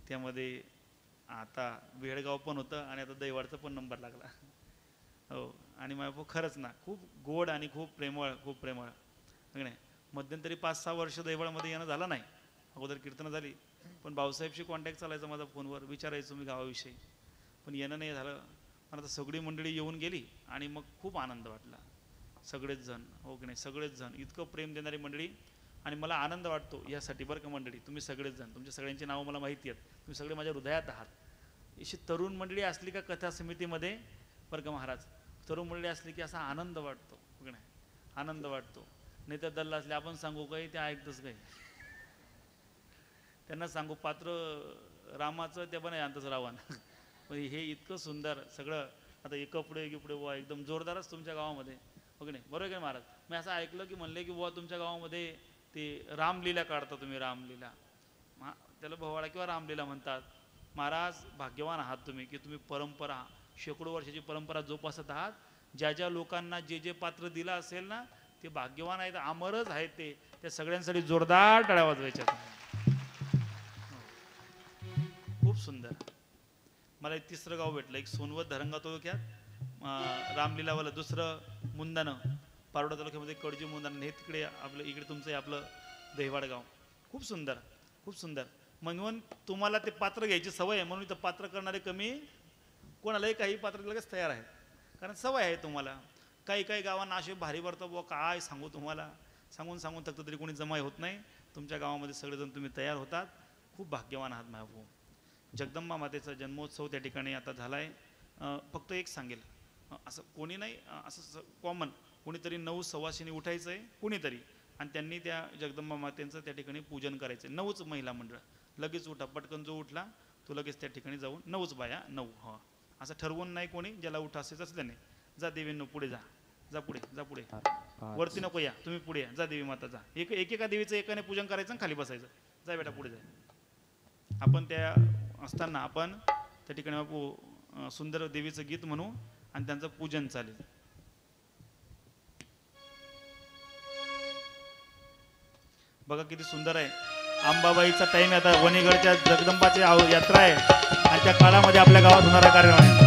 त्यामध्ये आता वेळगाव पण होतं आणि आता दैवाडचा पण नंबर लागला. हो, आणि मायपू खरंच ना खूप गोड आणि खूप प्रेमळ, खूप प्रेमळ. नाही, मध्यंतरी 5-6 वर्ष दैवाळमध्ये येणं झालं नाही. अगोदर कीर्तनं झाली, पण भाऊसाहेबशी कॉन्टॅक्ट चालायचा माझा फोनवर, विचारायचो मी गावाविषयी, पण येणं नाही झालं. पण आता सगळी मंडळी येऊन गेली आणि मग खूप आनंद वाटला. सगळेच जण, हो की नाही, सगळेच जण इतकं प्रेम देणारी मंडळी. आणि मला आनंद वाटतो यासाठी बरं का मंडळी, तुम्ही सगळेच जण, तुमच्या सगळ्यांची नावं मला माहिती आहेत, तुम्ही सगळे माझ्या हृदयात आहात. अशी तरुण मंडळी असली का कथा समितीमध्ये बरं का महाराज, तरुण मंडळी असली की असा आनंद वाटतो, हो की नाही, आनंद वाटतो. नाही तर दल्ला असले आपण सांगू काही ते ऐकतच काही. त्यांना सांगू पात्र रामाचं ते पण आहे अंतच रावण. पण हे इतकं सुंदर सगळं. आता हे कपडे गिपडे बुवा एकदम जोरदारच तुमच्या गावामध्ये, हो की नाही, बरोबर आहे का महाराज. मी असं ऐकलं की म्हणले की बुवा तुमच्या गावामध्ये ते रामलीला काढता तुम्ही, रामलीला, त्याला भवाळा किंवा रामलीला म्हणतात. महाराज भाग्यवान आहात तुम्ही की तुम्ही परंपरा, शेकडो वर्षाची परंपरा जोपासत आहात. ज्या ज्या लोकांना जे जे पात्र दिलं असेल ना ते भाग्यवान आहेत, अमरच आहेत ते. त्या सगळ्यांसाठी जोरदार टाळ्या वाजवायच्या. खूप सुंदर. मला एक तिसरं गाव भेटलं, एक सोनवत धरणगाव तालुक्यात रामलीलावाला, दुसरं मुंदानं पारोडा तालुक्यामध्ये कडजी मुंदानं, हे तिकडे आपलं, इकडे तुमचं आहे आपलं दहिवाड गाव. खूप सुंदर, खूप सुंदर. म्हणून तुम्हाला ते पात्र घ्यायची सवय आहे, म्हणून इथं पात्र करणारे कमी, कोणालाही काही पात्र लगेच तयार आहेत, कारण सवय आहे तुम्हाला. काही काही गावांना असे भारी भरतं बुवा, काय सांगू तुम्हाला, सांगून सांगून थकतं तरी कोणी जमाय होत नाही. तुमच्या गावामध्ये सगळेजण तुम्ही तयार होतात, खूप भाग्यवान आहात महाभाऊ. जगदंबा मातेचा जन्मोत्सव त्या ठिकाणी आता झाला आहे. फक्त एक सांगेल, असं कोणी नाही, असं कॉमन कोणीतरी 9 सव्वाशेने उठायचं आहे कोणीतरी, आणि त्यांनी त्या जगदंबा मातेचं त्या ठिकाणी पूजन करायचं आहे. 9च महिला मंडळ लगेच उठा, पटकन जो उठला तो लगेच त्या ठिकाणी जाऊन 9च बाया 9, हां असं ठरवून नाही कोणी, ज्याला उठा असेल असं त्याने जा. देवींनो पुढे जा, जा पुढे, जा पुढे, वरती नको या, तुम्ही पुढे या, जा देवी माता जा. एकेका देवीचं एकाने पूजन करायचं आणि खाली बसायचं. जा बेटा पुढे जा. आपण त्या असताना आपण त्या ठिकाणी सुंदर देवीचं गीत म्हणू आणि त्यांचं पूजन चालेल. बघा किती सुंदर आहे. अंबाबाईचा टाइम आता, वणीगडच्या जगदंबाची यात्रा आहे आणि त्या काळामध्ये आपल्या गावात होणारा कार्यक्रम आहे.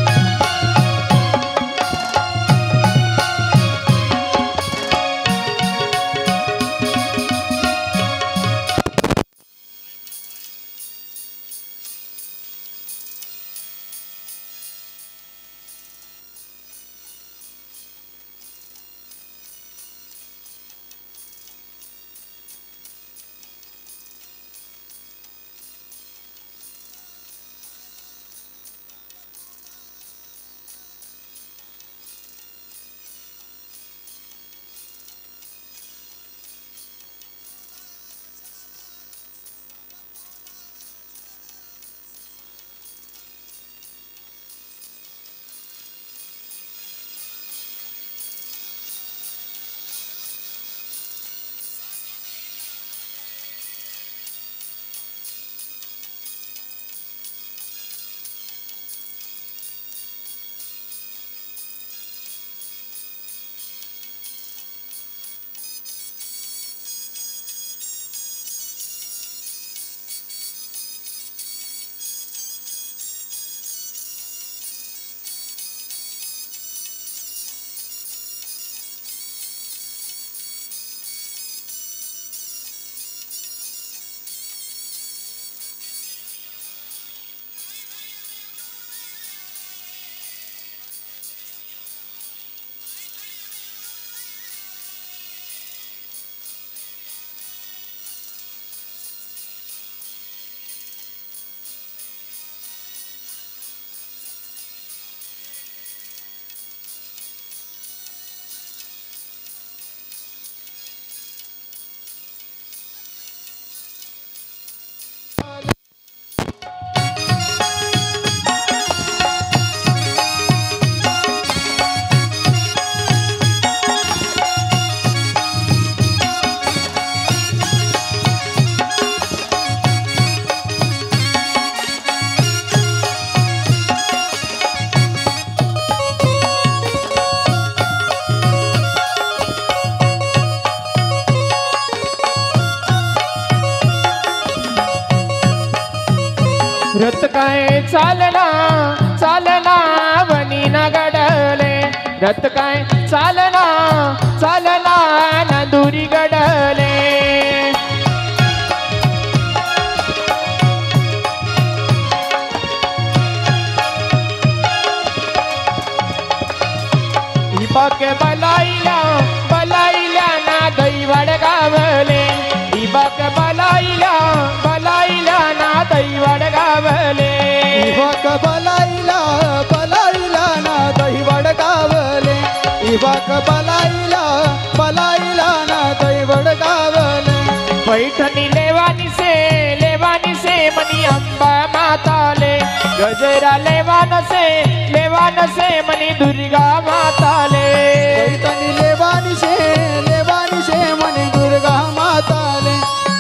काय चालला चालला वनी न घडले रथ काय चालला चालला न दुरी घडले इबाक बलाईला बलाईला ना दैवड गावले इबाक बलाईला बलाईला ना दैवड गावले इवाक बलाईला बलाईला ना दैवड गावले इवाक बलाईला बलाईला ना दैवड गावले पैठणी लेवानी से मनी अंबा माताले गजरा लेवान से मनी दुर्गा माताले पैठणी लेवानी से मनी दुर्गा माताले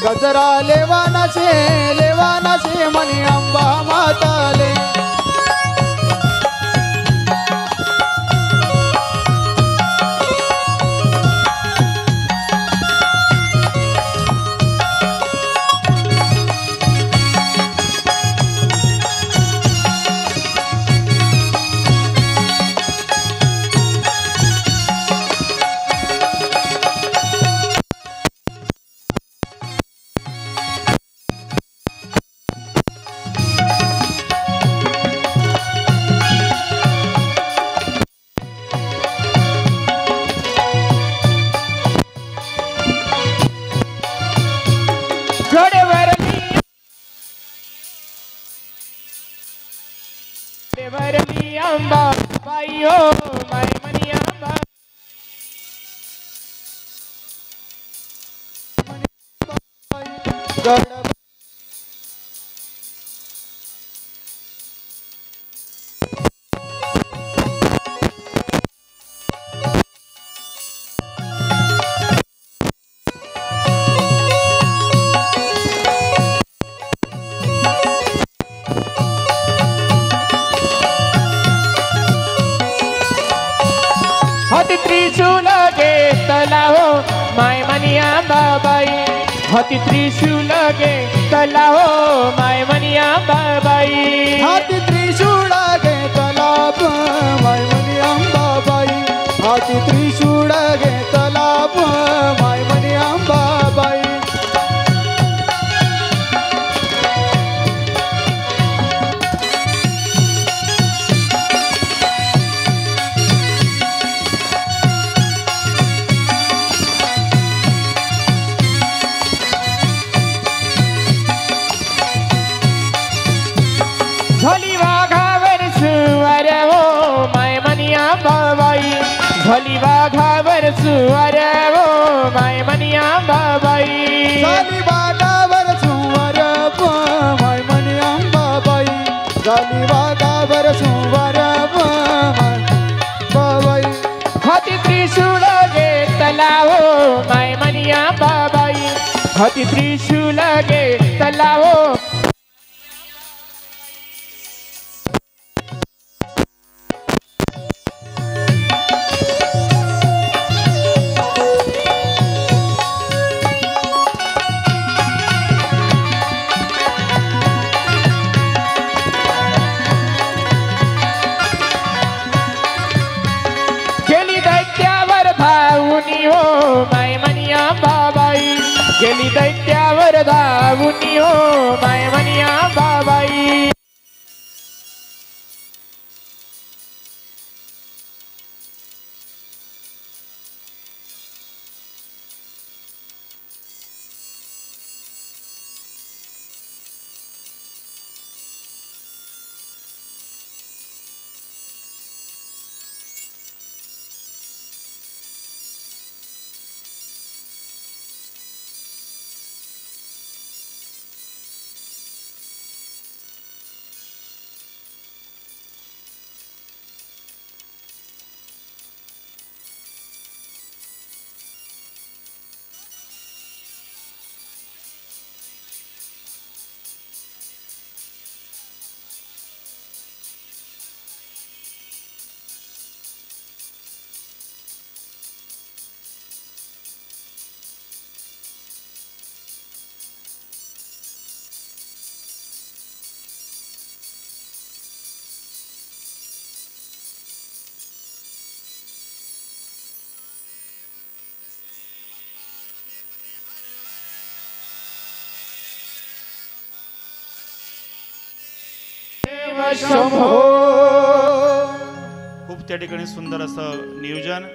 गजरा लेवाना से मनी अंबा माताले वरली अंबा बाई हो माय मनी अंबा हाती त्रिशूल घेतला हो माय मनी अंबा बाई हाती त्रिशूल घेतला हो माय मनी अंबा बाई हाती त्रिशूळ घेतला माय मनी अंबाबाई हाती त्रिशूळ घेतला माय मनी अंबाबाई झोली वाघावर सुवार हो माय मनी अंबाबाई झोली वाघावर सुवार हो माय मनी अंबाबाई झाली वाघावर सुवार माय मनी अंबाबाई झाली वाघावर सुवार माय बाबाई हाती त्रिशूल घेतला हो माय मनी अंबाबाई हाती त्रिशूल घेतला हो गेली दैत्यावर धावूनी हो माय मनी अंबाबाई गेली दैत्यावर धावूनी हो माय मनी अंबाबाई शंभो. खूप त्या ठिकाणी सुंदर असं नियोजन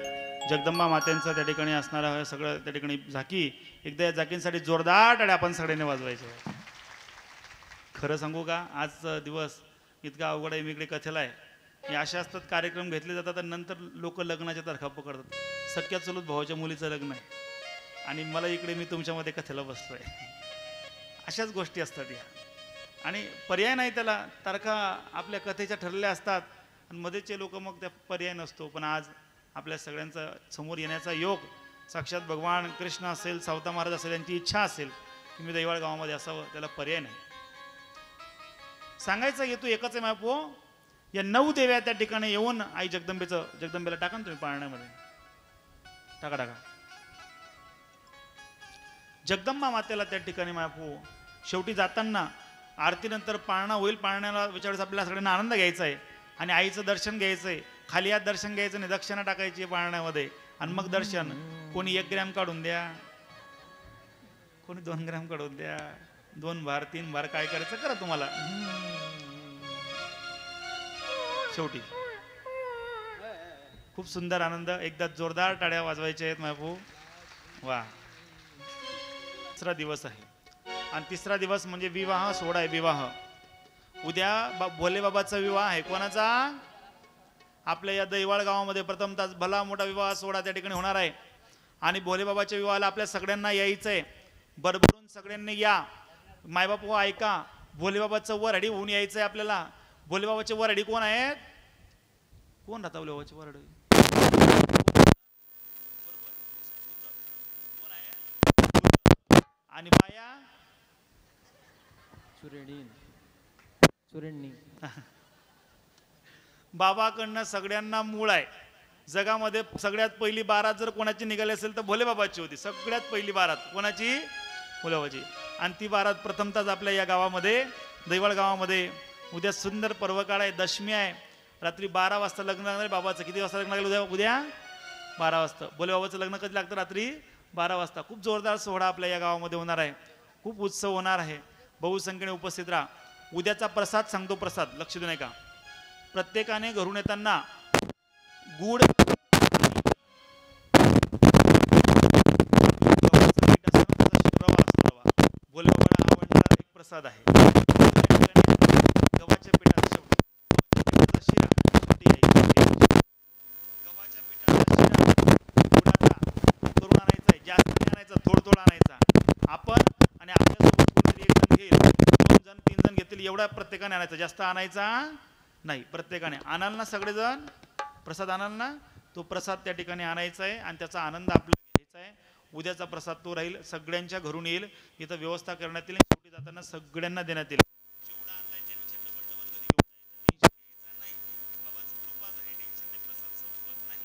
जगदंबा मातेंचं त्या ठिकाणी असणारं सगळं त्या ठिकाणी झाकी. एकदा या झाकींसाठी जोरदार टाळ्या आपण सगळ्यांनी वाजवायचे. खरं सांगू का, आजचा दिवस इतका अवघड आहे. मी इकडे कथेला आहे. हे असे असतात कार्यक्रम घेतले जातात आणि नंतर लोक लग्नाच्या तारखा पकडतात. सख्या चुलत भावाच्या मुलीचं लग्न आहे आणि मला इकडे मी तुमच्यामध्ये कथेला बसतोय. अशाच गोष्टी असतात या आणि पर्याय नाही त्याला. तारखा आपल्या कथेच्या ठरलेल्या असतात आणि मध्येचे लोक मग त्या पर्याय नसतो. पण आज आपल्या सगळ्यांचा समोर येण्याचा योग साक्षात भगवान कृष्ण असेल, सावता महाराज असेल, यांची इच्छा असेल की मी दैवाळ गावामध्ये असावं, त्याला पर्याय नाही. सांगायचं येतो एकच आहे मापो, या 9 देव्या त्या ठिकाणी येऊन आई जगदंबेला टाका ना तुम्ही पाळण्यामध्ये. टाका टाका. जगदंबा मातेला त्या ठिकाणी मापो शेवटी जाताना आरतीनंतर पाळणा होईल. पाळण्याला विचारच आपल्याला सगळ्यांना आनंद घ्यायचा आहे आणि आईचं दर्शन घ्यायचं आहे. खाली हात दर्शन घ्यायचं नाही, दक्षिणा टाकायची पाळण्यामध्ये आणि मग दर्शन. कोणी 1 ग्रॅम काढून द्या, कोणी 2 ग्रॅम काढून द्या, 2 भार 3 भार काय करायचं करा तुम्हाला. शेवटी खूप सुंदर आनंद. एकदा जोरदार टाळ्या वाजवायच्या आहेत मायपू. वा. तिसरा दिवस आहे आणि तिसरा दिवस म्हणजे विवाह सोहळा आहे. विवाह उद्या भोले बाबाचा विवाह आहे. कोणाचा? आपल्या या दैवाळ गावामध्ये प्रथमतः भला मोठा विवाह सोहळा त्या ठिकाणी होणार आहे आणि भोले बाबाच्या विवाहाला आपल्या सगळ्यांना यायचं आहे. भरभरून सगळ्यांनी या. मायबाप हो ऐका, भोले बाबाचं वरहडी होऊन यायचं आहे आपल्याला. भोले बाबाचे वरहडी कोण आहेत? कोण राहता भोले बाबाचे वरहडी? आणि बाया चुरेणी. बाबाकडनं सगळ्यांना मूळ आहे. जगामध्ये सगळ्यात पहिली बारात जर कोणाची निघाली असेल तर भोले बाबाची होती. सगळ्यात पहिली बारात कोणाची? भोले बाबाची. आणि ती बारात प्रथमतःच आपल्या या गावामध्ये दैवाळ गावामध्ये उद्या सुंदर पर्वकाळ आहे. दशमी आहे. रात्री 12 वाजता लग्न लागणार बाबाचं. किती वाजता लग्न लागलं? उद्या 12 वाजता. भोले बाबाचं लग्न कधी लागतं? रात्री 12 वाजता. खूप जोरदार सोहळा आपल्या या गावामध्ये होणार आहे. खूप उत्सव होणार आहे. बहुसंख्येने उपस्थित राहा. उद्याचा प्रसाद सांगतो. प्रसाद लक्ष देऊ नये का? प्रत्येकाने घरून येताना गुड भोले बाबाला आवडणारा एक प्रसाद आहे. गव्हाच्या पिठाचा शिरा, गव्हाच्या पिठाचा शिरा गुडाचा करून आणायचा आहे. जास्त नाही आणायचा, थोडं आणायचा. आपण आणि आपल्यासोबत कोणतरी 1 जण घेईल, 2 जण 3 जण घेतील, एवढा प्रत्येकाने आणायचा. जास्त आणायचा नाही. प्रत्येकाने आणाल ना, सगळेजण प्रसाद आणाल ना, तो प्रसाद त्या ठिकाणी आणायचा आहे आणि त्याचा आनंद आपल्याला घ्यायचा आहे. उद्याचा प्रसाद तो राहील, सगळ्यांच्या घरून येईल. इथं व्यवस्था करण्यात येईल. शेवटी जाताना सगळ्यांना देण्यात येईल. जेवढा आणलाय त्यापेक्षा डबल घरी घेऊन जायचं. टेन्शन घ्यायचं नाही. बाबाचं कृपा आहे, टेन्शन नाही. प्रसाद संपत नाही,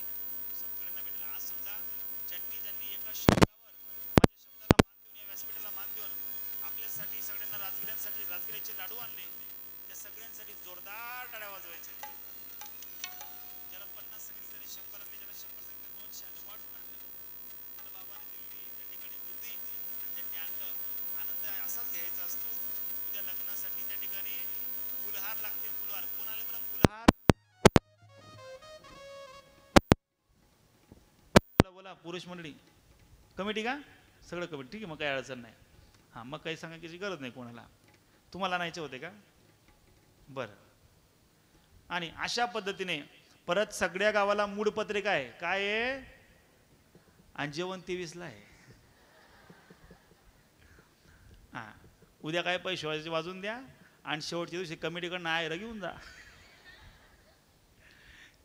सगळ्यांना भेटेल. आज समजा ज्यांनी एका शब्दावर माझ्या शब्दाला मान देऊन, या व्यासपीठाला मान देऊन आपल्यासाठी सगळ्यांना राजगिऱ्याचे लाडू आणले, त्या सगळ्यांसाठी जोरदार टाळ्या वाजवायच्या. ज्याला 50 सांगितले त्याने 100 आणले, ज्याला 100 सांगितले 200 आणले, वाढून आणले. तर बाबाने दिली त्या ठिकाणी बुद्धी आणि त्यांनी आणलं. आनंद असाच घ्यायचा असतो. उद्या लग्नासाठी त्या ठिकाणी फुलहार लागतील. फुलहार कोण आले बरं? फुलहार बोला पुरुष मंडळी. कमिटी का? सगळं कमिटी. ठीक आहे, मग काही अडचण नाही. हां, मग काही सांगायची गरज नाही कोणाला. तुम्हाला आणायचे होते का? बरं. आणि अशा पद्धतीने परत सगळ्या गावाला मूड पत्रिका आहे. काय आहे? आणि जेवण 23ला आहे. हां, उद्या काय पैसे वाजायचे वाजून द्या आणि शेवटच्या दिवशी कमिटीकडनं आहे घेऊन जा.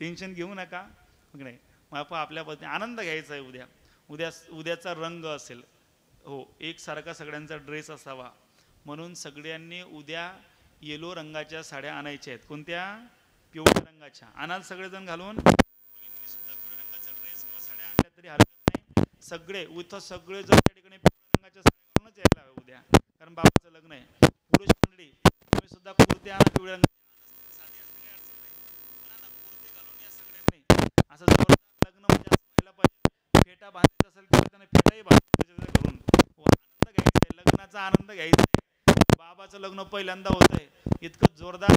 टेन्शन घेऊ नका. मग नाही, मग आपल्या पद्धतीने आनंद घ्यायचा आहे. उद्याचा रंग असेल, हो, एकसारखा सगळ्यांचा ड्रेस असावा. म्हणून सगळ्यांनी उद्या येलो रंगाच्या साड्या आणायच्या आहेत. कोणत्या? पिवळ्या रंगाच्या. आणाल सगळेजण घालून. मुलींनी सुद्धा पिवळ्या रंगाचा ड्रेस किंवा साड्या आणल्या तरी हरकत नाही. सगळे इथं सगळे जण त्या ठिकाणी पिवळ्या रंगाच्या साड्या घालूनच यायला हवे उद्या, कारण बाबाचं लग्न आहे. पुरुष मंडळी तुम्ही सुद्धा कुर्ते आणा पिवळ्या रंगाचे. साधी असते काही अडचण नाही, म्हणा ना, कुर्ते घालून या सगळ्यांनी. असं जोरदार लग्न म्हणजे असं व्हायला पाहिजे. फेटा बांधायचा असेल तर त्याने फेटाही बांधायचा घरून. आनंद घ्यायचा आहे, लग्नाचा आनंद घ्यायचा आहे. बाबाचं लग्न पहिल्यांदा होत आहे. इतकं जोरदार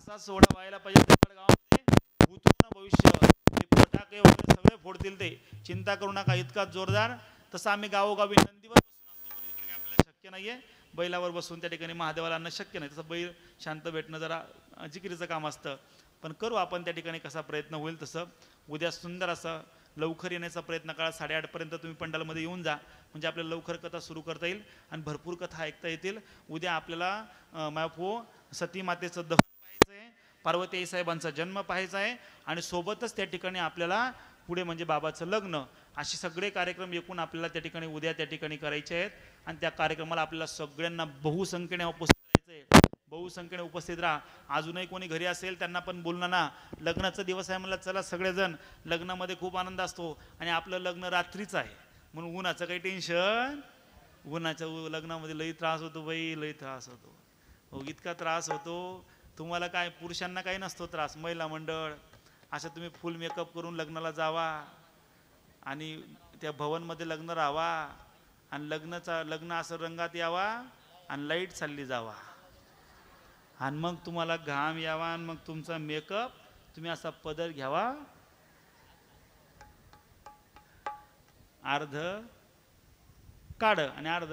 असा सोहळा व्हायला पाहिजे देवगड गावामध्ये. भूतपूर्व भविष्य हे फटाके वगैरे सगळे फोडतील ते, चिंता करू नका. इतका जोरदार. तसं आम्ही गावोगावी नंदीवर बसून असतो, इकडे आपल्याला शक्य नाहीये बैलावर बसून त्या ठिकाणी महादेवाला आणणं शक्य नाही. तसं बैल शांत भेटणं जरा जिकिरीचं काम असतं, पण करू आपण त्या ठिकाणी कसा प्रयत्न होईल तसं. उद्या सुंदर असं लवकर येण्याचा प्रयत्न करा. 8:30पर्यंत तुम्ही पंडालमध्ये येऊन जा, म्हणजे आपल्याला लवकर कथा सुरू करता येईल आणि भरपूर कथा ऐकता येतील. उद्या आपल्याला मायपो सती मातेचं दहन पाहायचं आहे, पार्वती आई साहेबांचा जन्म पाहायचा आहे आणि सोबतच त्या ठिकाणी आपल्याला पुढे म्हणजे बाबाचं लग्न, असे सगळे कार्यक्रम एकूण आपल्याला त्या ठिकाणी उद्या त्या ठिकाणी करायचे आहेत. आणि त्या कार्यक्रमाला आपल्याला सगळ्यांना बहुसंख्येने उपस्थित राहायचं आहे. बहुसंख्येने उपस्थित राहा. अजूनही कोणी घरी असेल त्यांना पण बोलणं ना, लग्नाचा दिवस आहे म्हणलं चला सगळेजण. लग्नामध्ये खूप आनंद असतो आणि आपलं लग्न रात्रीच आहे म्हणून उन्हाचं काही टेन्शन. उन्हाच्या लग्नामध्ये लई त्रास होतो बाई, लई त्रास होतो. हो, इतका त्रास होतो. तुम्हाला काय, पुरुषांना काही नसतो त्रास. महिला मंडळ असं तुम्ही फुल मेकअप करून लग्नाला जावा आणि त्या भवनमध्ये लग्न राहावा आणि लग्न असं रंगात यावा आणि लाईट चालली जावा आणि मग तुम्हाला घाम यावा आणि मग तुमचा मेकअप तुम्ही असा पदर घ्यावा, अर्ध काढ आणि अर्ध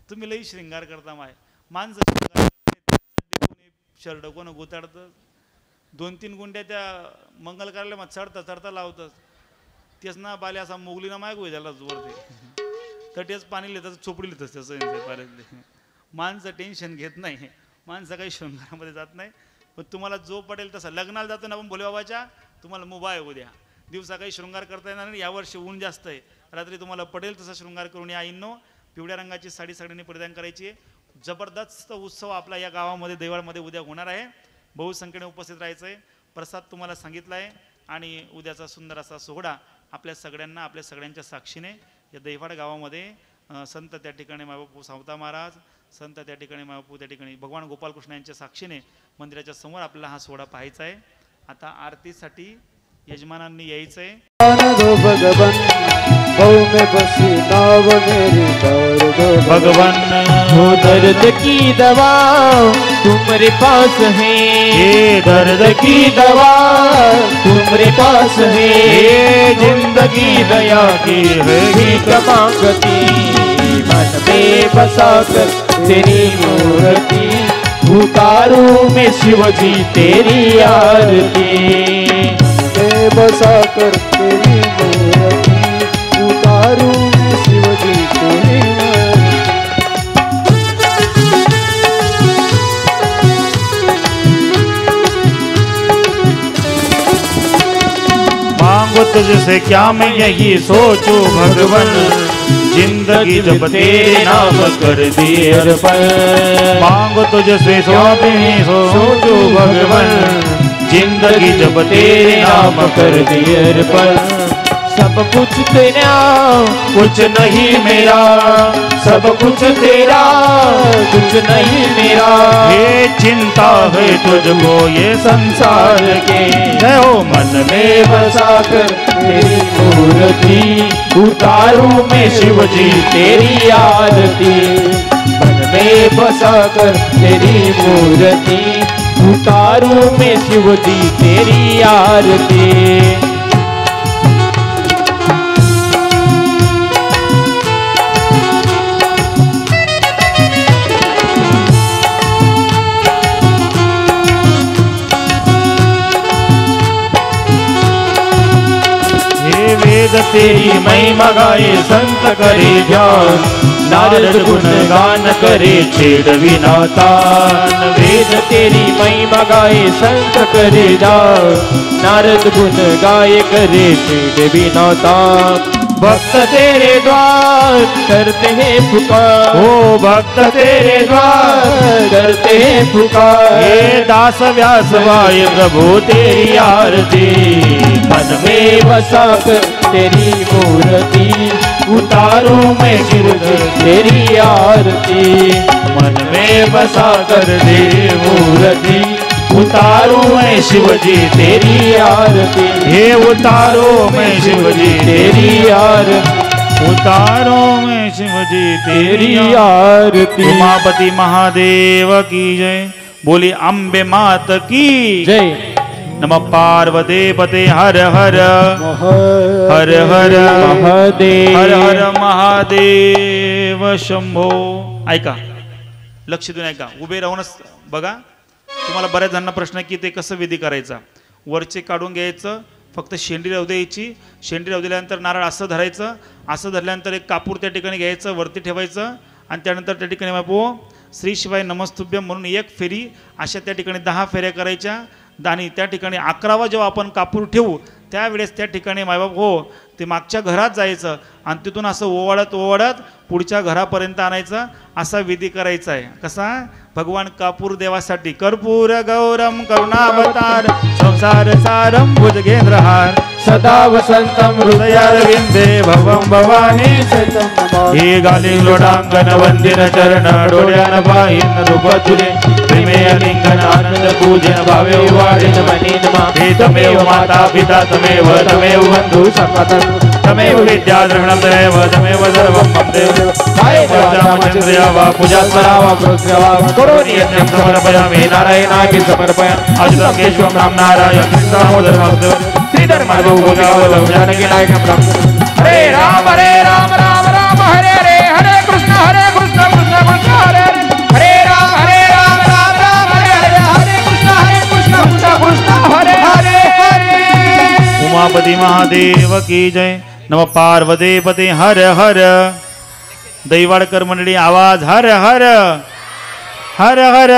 तुम्ही लई श्रृंगार करता. माणसं शर्ट कोण गुताडतं, 2-3 गुंड्या त्या मंगल कार्यालय चढता लावतात. तेच ना बाले असा मोगली ना मागू त्याला वरते तर तेच पाणी लिहितात, चोपडी लिहितात त्याचं पाण्यातले. माणसं टेन्शन घेत नाही, माणसं काही शृंगारामध्ये जात नाही. पण तुम्हाला जो पडेल तसा. लग्नाला जातो ना आपण भोलेबाबाच्या, तुम्हाला मुभा आहे उद्या. दिवसा काही शृंगार करता येणार नाही, यावर्षी ऊन जास्त आहे. रात्री तुम्हाला पडेल तसा शृंगार करून या. आईंनो, पिवळ्या रंगाची साडी सगळ्यांनी परिधान करायची. जबरदस्त उत्सव आपला या गावामध्ये देवळामध्ये उद्या होणार आहे. बहुसंख्येने उपस्थित राहायचं आहे. प्रसाद तुम्हाला सांगितला आहे आणि उद्याचा सुंदर असा सोहळा आपल्या सगळ्यांना, आपल्या सगळ्यांच्या साक्षीने या दैवाड गावामध्ये संत त्या ठिकाणी मायबापू सावता महाराज, संत त्या ठिकाणी मायबापू त्या ठिकाणी भगवान गोपालकृष्ण यांच्या साक्षीने मंदिराच्या समोर आपल्याला हा सोहळा पाहायचा आहे. आता आरतीसाठी यजमानांनी यायचं आहे. भगवान हो दर्द की दवा तुम्हारे पास है, ये दर्द की दवा तुम्हारे पास है, ये जिंदगी दया की है भीख मांगती, मन में बसाकर तेरी मूर्ति उतारूं मैं शिवजी तेरी आरती, बसाकर तेरी मूर्ति उतारूं मैं शिवजी तेरी मांगो तुझसे क्या मैं यही सोचूं भगवन, जिंदगी जब तेरे नाम कर दिए अर्पण, मांगो तुझसे स्वामी सोचूं भगवन, जिंदगी जब तेरे नाम कर दिए अर्पण, सब कुछ तेरा कुछ नहीं मेरा, सब कुछ तेरा कुछ नहीं मेरा, ये चिंता है तुझको ये संसार के, जय हो मन में बसाकर तेरी मूर्ति उतारूं मैं शिवजी तेरी आरती, मन में बसाकर तेरी मूर्ति उतारूं मैं शिवजी तेरी आरती। वेद तेरी महिमा गाए संत करे ध्यान, नारद गुण गान करे छेड़ विनातान, वेद तेरी महिमा गाए संत करे ध्यान, नारद गुण गाए करे छेड़ विनातान, भक्त तेरे द्वार करते हैं पुकार, ओ भक्त तेरे द्वार करते हैं पुकार, हे दास व्यास वाय प्रभु तेरी आरती, मन में बसाकर तेरी मूर्ति उतारूं मैं शिवजी तेरी आरती, मन में बसाकर तेरी मूर्ति उतारूं मैं शिवजी तेरी आरती, हे उतारो मैं शिवजी तेरी आरती, उतारो मैं शिवजी तेरी आरती। उमापति महादेव की जय, बोली अंबे मात की जय नमः पार्वती पते हर हर हर हर महादेव हर हर महादेव शंभो. ऐका, लक्ष देऊन ऐका, उभे राहूनच बघा. तुम्हाला बऱ्याच जणांना प्रश्न की ते कसं विधी करायचा. वरचे काढून घ्यायचं, फक्त शेंडी राहू द्यायची. शेंडी राहू दिल्यानंतर नारळ असं धरायचं, असं धरल्यानंतर एक कापूर त्या ठिकाणी घ्यायचं, वरती ठेवायचं आणि त्यानंतर त्या ठिकाणी बापू श्री शिवाय नमस्तुभ्यम म्हणून एक फेरी, अशा त्या ठिकाणी 10 फेऱ्या करायच्या. आणि त्या ठिकाणी 11वा जेव्हा आपण कापूर ठेवू त्यावेळेस त्या ठिकाणी मायबाप हो ते मागच्या घरात जायचं आणि तिथून असं ओवाळत ओवाळत पुढच्या घरापर्यंत आणायचं. असा विधी करायचा आहे. कसा? भगवान कापूर देवासाठी कर्पूर गौरम करुणावतार संसार सारम भुजगेंद्रहार सदा वसंतम हृदयारविंदे भवम भवानी हे गाली लोडांगण वंदिन चरण डोळ्यान पाहिन रूप तुले प्रेमे लिंगन आनंद पूजन भावे वाढेन मनीनमा हे तमेव माता पिता तमेव तमेव बंधू सपतन तमेव विद्या द्रविणं तमेव तमेव सर्वं मम देव रामचंद्रया वा पूजा करावा प्रोत्सवा करोमि यज्ञं समर्पयामि नारायणाय समर्पयामि अच्युतं केशवं राम नारायण दामोदर वासुदेव श्रीधर माधव गोविंद जानकी नायकं हरे राम राम राम हरे हरे हरे कृष्ण कृष्ण कृष्ण हरे हरे राम राम हरे हरे हरे कृष्ण कृष्ण हरे हरे हरे. उमापति महादेव की जय. नमः पार्वती पते हर हर. दैवाडकर मंडळी आवाज हर हर हर हर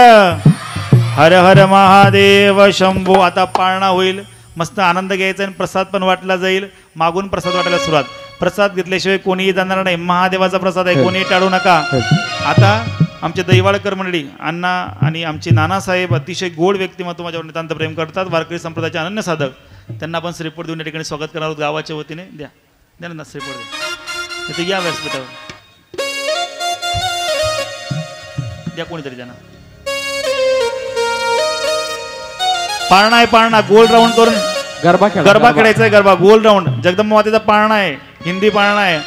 हर हर महादेव शंभो. आता पाळणा होईल, मस्त आनंद घ्यायचा आणि प्रसाद पण वाटला जाईल. मागून प्रसाद वाटायला सुरुवात. प्रसाद घेतल्याशिवाय कोणीही जाणार नाही. महादेवाचा प्रसाद आहे, कोणीही टाळू नका. आता आमचे दैवाडकर मंडळी अण्णा आणि आमचे नानासाहेब अतिशय गोड व्यक्तिमत्व माझ्यावर नितांत प्रेम करतात. वारकरी संप्रदायाचे अनन्य साधक. त्यांना आपण श्रीफळ देऊन या ठिकाणी स्वागत करणार आहोत गावाच्या वतीने. द्या द्या ना श्रीफळ द्या. इथे या व्यासपीठावर द्या कोणीतरी त्यांना. पाळणा आहे, पाळणा गोल राऊंड करून गरबा खेळायचा आहे. गरबा गोल राऊंड जगदंबा मातेचा पाळणा आहे, हिंदी पाळणा आहे.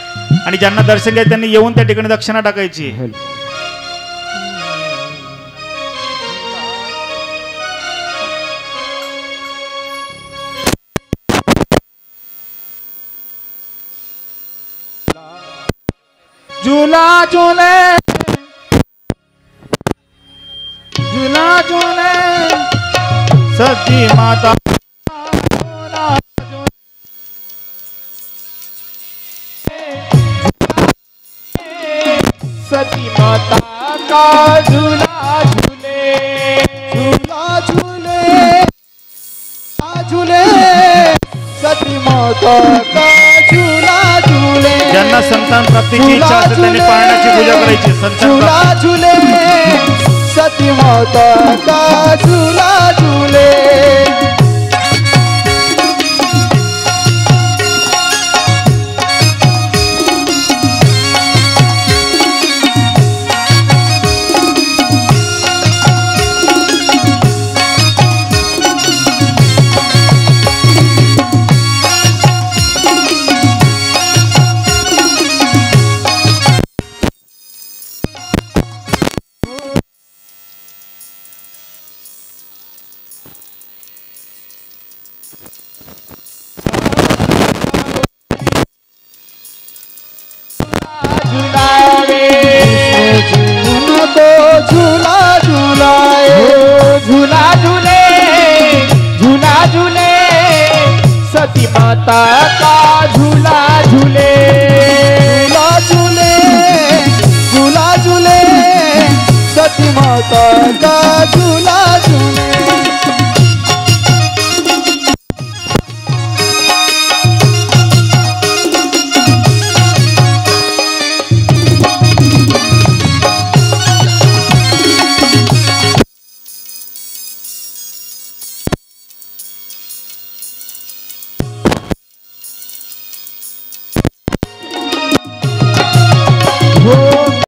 आणि ज्यांना दर्शन घ्यायचं त्यांनी येऊन त्या ठिकाणी दक्षिणा टाकायची. झूला झूले झूला झूले सती माता सती माता का झूला झूले झूला झूले झूले सती माता का झूला झूले. ज्यांना संतान प्राप्तीची इच्छा असेल त्यांनी पाळण्याची पूजा करायची. झूला झूले सती माता का झूला झूले. झूला झूलाए झूला झूले झूला झूले सती माता का झूला झूले. झूला झूले झूला झूले सती माता का